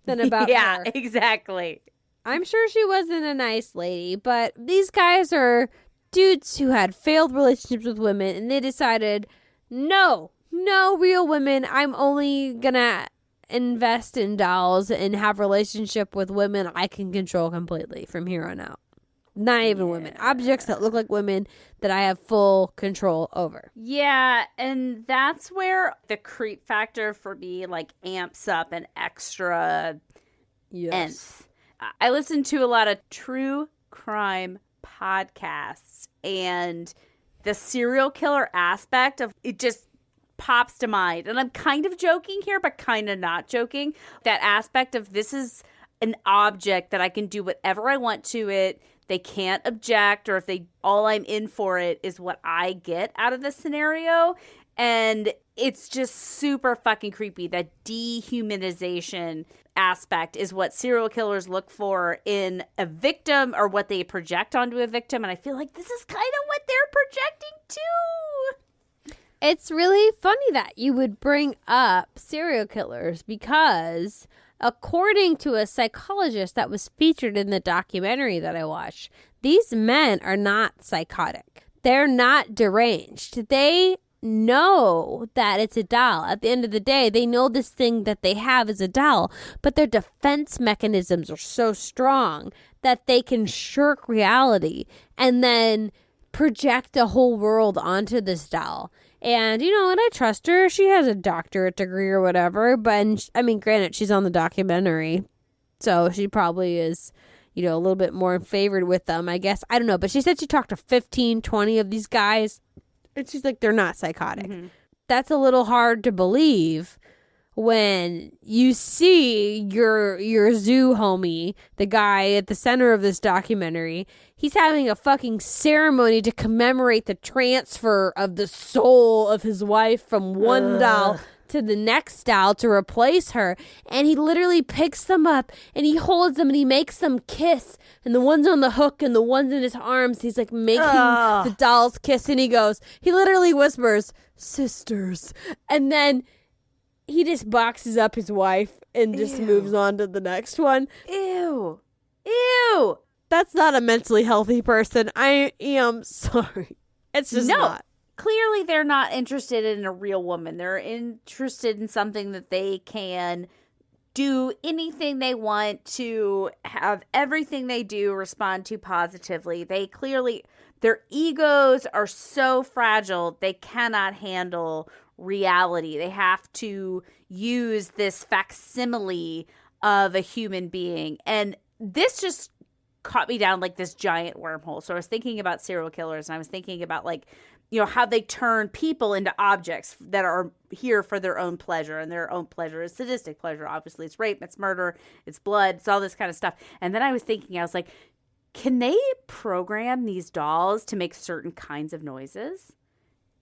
than about her. Yeah, exactly. I'm sure she wasn't a nice lady, but these guys are dudes who had failed relationships with women, and they decided, no real women. I'm only gonna invest in dolls and have relationship with women I can control completely from here on out. Not even women. Objects that look like women that I have full control over. Yeah, and that's where the creep factor for me like amps up an extra nth. I listen to a lot of true crime podcasts, and the serial killer aspect of it just pops to mind. And I'm kind of joking here, but kind of not joking. That aspect of this is an object that I can do whatever I want to it. They can't object, or if all I'm in for it is what I get out of the scenario. And it's just super fucking creepy. That dehumanization aspect is what serial killers look for in a victim, or what they project onto a victim. And I feel like this is kind of what they're projecting too. It's really funny that you would bring up serial killers because according to a psychologist that was featured in the documentary that I watched, these men are not psychotic. They're not deranged. They know that it's a doll. At the end of the day, they know this thing that they have is a doll, but their defense mechanisms are so strong that they can shirk reality and then project a whole world onto this doll. And, and I trust her. She has a doctorate degree or whatever. But, I mean, granted, she's on the documentary. So she probably is, a little bit more favored with them, I guess. I don't know. But she said she talked to 15, 20 of these guys. And she's like, they're not psychotic. Mm-hmm. That's a little hard to believe when you see your zoo homie, the guy at the center of this documentary. He's having a fucking ceremony to commemorate the transfer of the soul of his wife from one doll to the next doll to replace her. And he literally picks them up and he holds them and he makes them kiss. And the one's on the hook and the one's in his arms. He's like making the dolls kiss. And he literally whispers, sisters. And then he just boxes up his wife and just moves on to the next one. Ew. That's not a mentally healthy person. I am sorry. It's just not. Clearly, they're not interested in a real woman. They're interested in something that they can do anything they want to, have everything they do respond to positively. Their egos are so fragile, they cannot handle reality. They have to use this facsimile of a human being. And this just caught me down like this giant wormhole. So I was thinking about serial killers, and I was thinking about how they turn people into objects that are here for their own pleasure, and their own pleasure is sadistic pleasure. Obviously, it's rape, it's murder, it's blood, it's all this kind of stuff. And then I was like, can they program these dolls to make certain kinds of noises?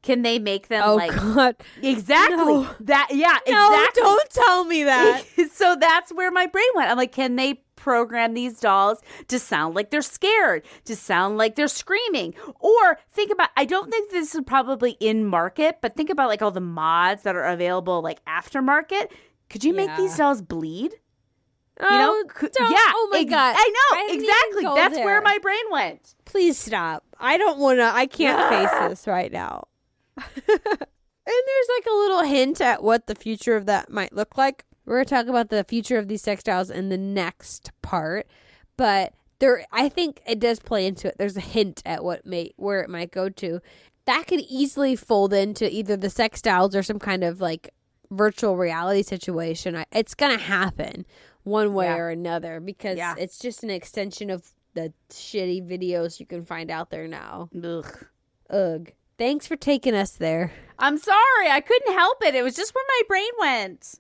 Can they make them God. Exactly. No. That, yeah, no, exactly. Don't tell me that. So that's where my brain went. I'm like, can they program these dolls to sound like they're scared, to sound like they're screaming. Or think about, I don't think this is probably in market, but think about like all the mods that are available like aftermarket. Could you make these dolls bleed? Oh, You know? oh my God. I know, I didn't exactly. even go That's there. where my brain went. Please stop. I can't face this right now. And there's like a little hint at what the future of that might look like. We're going to talk about the future of these sex dolls in the next part. But I think it does play into it. There's a hint at where it might go to. That could easily fold into either the sex dolls or some kind of like virtual reality situation. It's going to happen one way or another because it's just an extension of the shitty videos you can find out there now. Ugh. Thanks for taking us there. I'm sorry. I couldn't help it. It was just where my brain went.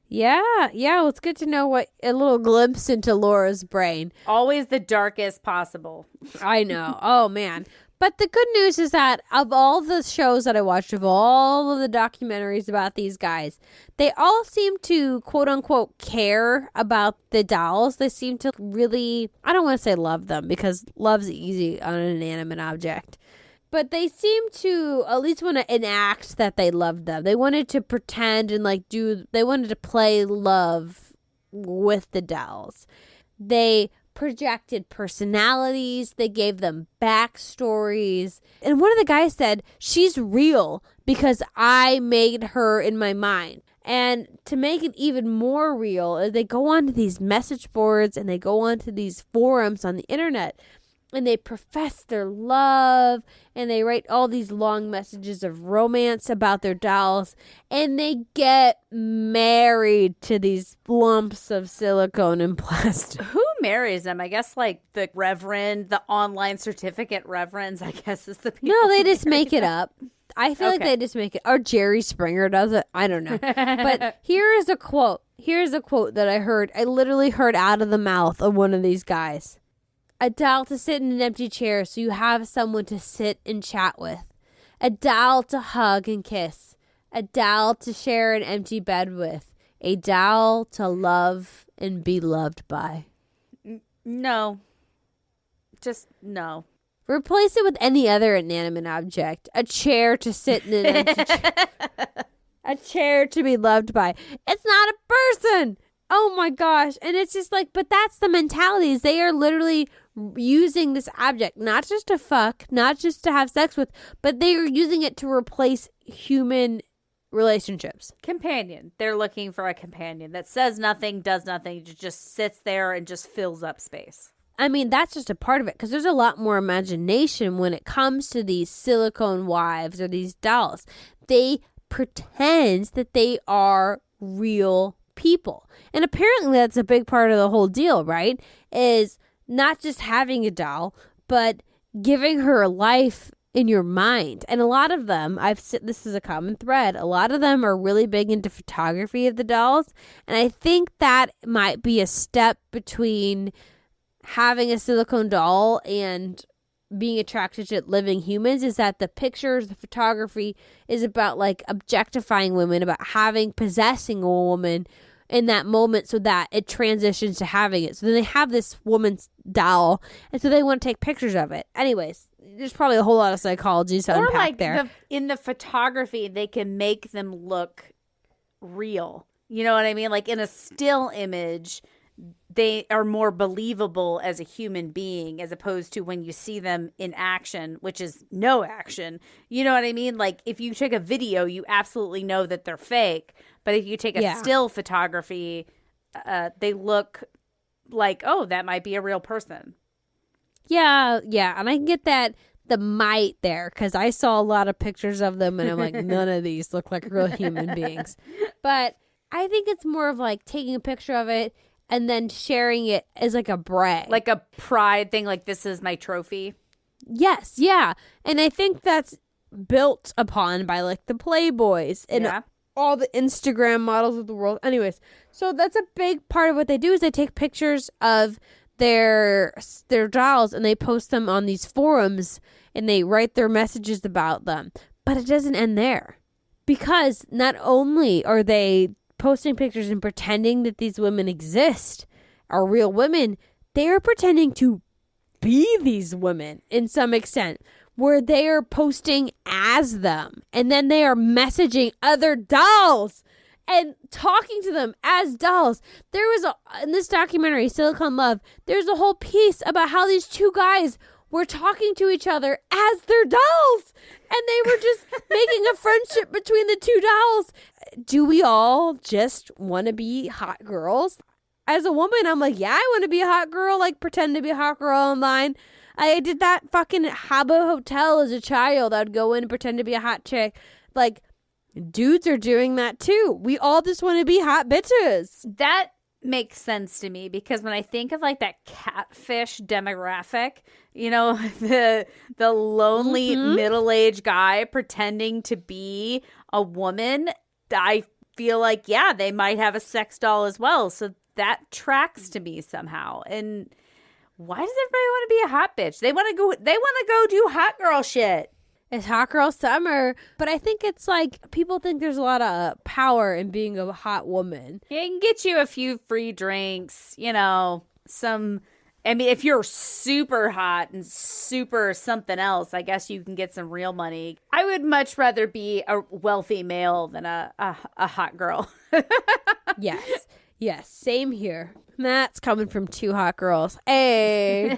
Yeah. Well, it's good to know what a little glimpse into Laura's brain. Always the darkest possible. I know. Oh, man. But the good news is that of all the shows that I watched, of all of the documentaries about these guys, they all seem to, quote unquote, care about the dolls. They seem to really, I don't want to say love them because love's easy on an inanimate object. But they seem to at least want to enact that they loved them. They wanted to pretend and they wanted to play love with the dolls. They projected personalities. They gave them backstories. And one of the guys said, she's real because I made her in my mind. And to make it even more real, they go onto these message boards and they go onto these forums on the internet. And they profess their love, and they write all these long messages of romance about their dolls, and they get married to these lumps of silicone and plastic. Who marries them? I guess like the reverend, the online certificate reverends, I guess is the people. No, they who just marry make it them. up. I feel like they just make it. Or Jerry Springer does it. I don't know. But here is a quote. Here's a quote that I heard. I literally heard out of the mouth of one of these guys. A doll to sit in an empty chair so you have someone to sit and chat with. A doll to hug and kiss. A doll to share an empty bed with. A doll to love and be loved by. No. Just no. Replace it with any other inanimate object. A chair to sit in an empty chair. A chair to be loved by. It's not a person. Oh my gosh. And it's just like, but that's the mentalities. They are literally using this object, not just to fuck, not just to have sex with, but they are using it to replace human relationships. Companion. They're looking for a companion that says nothing, does nothing, just sits there and just fills up space. I mean, that's just a part of it because there's a lot more imagination when it comes to these silicone wives or these dolls. They pretend that they are real people. And apparently that's a big part of the whole deal, right? Is not just having a doll, but giving her a life in your mind. And a lot of them, this is a common thread, a lot of them are really big into photography of the dolls. And I think that might be a step between having a silicone doll and being attracted to living humans, is that the pictures, the photography is about like objectifying women, about possessing a woman in that moment so that it transitions to having it. So then they have this woman's doll and so they want to take pictures of it. Anyways, there's probably a whole lot of psychology to unpack like there. In the photography, they can make them look real. You know what I mean? Like in a still image, they are more believable as a human being as opposed to when you see them in action, which is no action. You know what I mean? Like if you take a video, you absolutely know that they're fake. But if you take a still photography, they look like, oh, that might be a real person. Yeah. And I can get that, the might there, because I saw a lot of pictures of them and I'm like, none of these look like real human beings. But I think it's more of like taking a picture of it and then sharing it as like a brag. Like a pride thing, like this is my trophy. Yes, yeah. And I think that's built upon by like the Playboys and all the Instagram models of the world. Anyways, so that's a big part of what they do is they take pictures of their dolls and they post them on these forums and they write their messages about them. But it doesn't end there. Because not only are they posting pictures and pretending that these women exist are real women, they are pretending to be these women in some extent, where they are posting as them, and then they are messaging other dolls and talking to them as dolls. There was in this documentary, Silicon Love, there's a whole piece about how these two guys were talking to each other as their dolls, and they were just making a friendship between the two dolls. Do we all just want to be hot girls? As a woman, I'm like, yeah, I want to be a hot girl, like pretend to be a hot girl online. I did that fucking Habbo Hotel as a child. I'd go in and pretend to be a hot chick. Like, dudes are doing that too. We all just want to be hot bitches. That makes sense to me, because when I think of like that catfish demographic, you know, the lonely middle-aged guy pretending to be a woman, I feel like, yeah, they might have a sex doll as well. So that tracks to me somehow. And why does everybody want to be a hot bitch? They want to go do hot girl shit. It's hot girl summer, but I think it's like people think there's a lot of power in being a hot woman. It can get you a few free drinks, you know, if you're super hot and super something else, I guess you can get some real money. I would much rather be a wealthy male than a hot girl. Yes, same here. That's coming from two hot girls. Hey.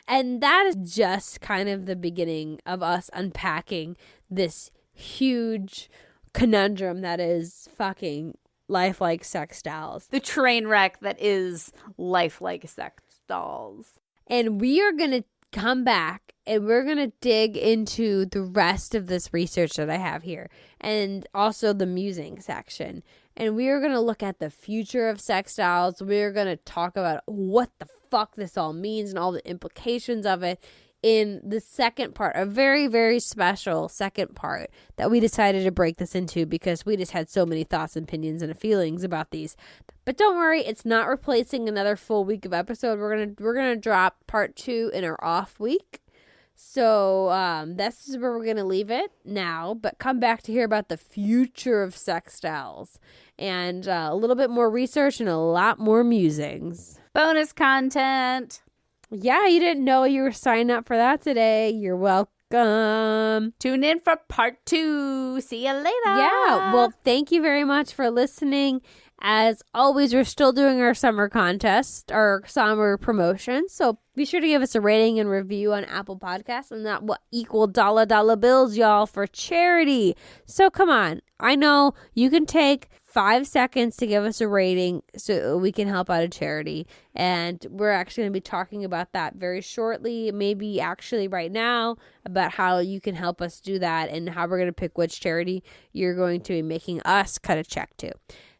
And that is just kind of the beginning of us unpacking this huge conundrum that is fucking lifelike sex dolls. The train wreck that is lifelike sex dolls. And we are going to come back and we're going to dig into the rest of this research that I have here, and also the musing section. And we are going to look at the future of sex dolls. We're going to talk about what the fuck this all means and all the implications of it in the second part, a very, very special second part that we decided to break this into because we just had so many thoughts and opinions and feelings about these. But don't worry, it's not replacing another full week of episode. We're gonna drop part 2 in our off week. So this is where we're going to leave it now, but come back to hear about the future of sex dolls and a little bit more research and a lot more musings. Bonus content. Yeah, you didn't know you were signing up for that today. You're welcome. Tune in for part 2. See you later. Yeah, well, thank you very much for listening. As always, we're still doing our summer contest, our summer promotion. So be sure to give us a rating and review on Apple Podcasts, and that will equal dollar bills, y'all, for charity. So come on. I know you can take 5 seconds to give us a rating so we can help out a charity. And we're actually going to be talking about that very shortly, maybe actually right now, about how you can help us do that and how we're going to pick which charity you're going to be making us cut a check to.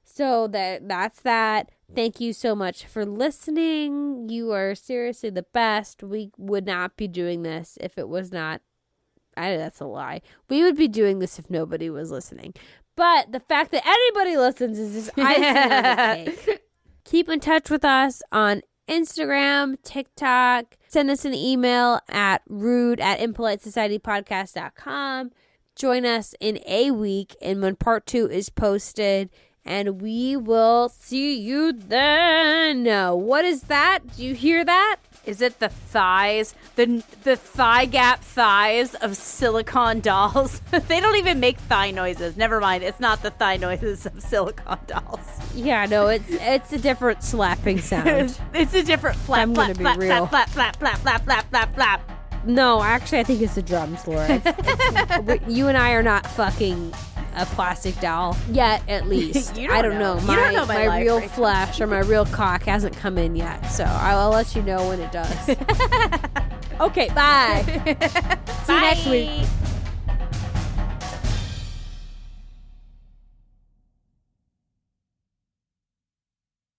So that's that. Thank you so much for listening. You are seriously the best. We would not be doing this if it was not. That's a lie. We would be doing this if nobody was listening. But the fact that anybody listens is just icing on the cake. Keep in touch with us on Instagram, TikTok. Send us an email at rude@impolitesocietypodcast.com. Join us in a week and when part 2 is posted. And we will see you then. What is that? Do you hear that? Is it the thighs? The thigh gap thighs of silicone dolls? They don't even make thigh noises. Never mind. It's not the thigh noises of silicone dolls. Yeah, no, it's a different slapping sound. It's a different flap, I'm flap, gonna be flap, real. flap, flap, flap, flap, flap, flap, flap. No, actually, I think it's the drums, Laura. You and I are not fucking a plastic doll yet, at least. I don't know. You don't know my life, real Rachel. flesh or my real cock hasn't come in yet, so I'll let you know when it does. Okay, bye. See you next week.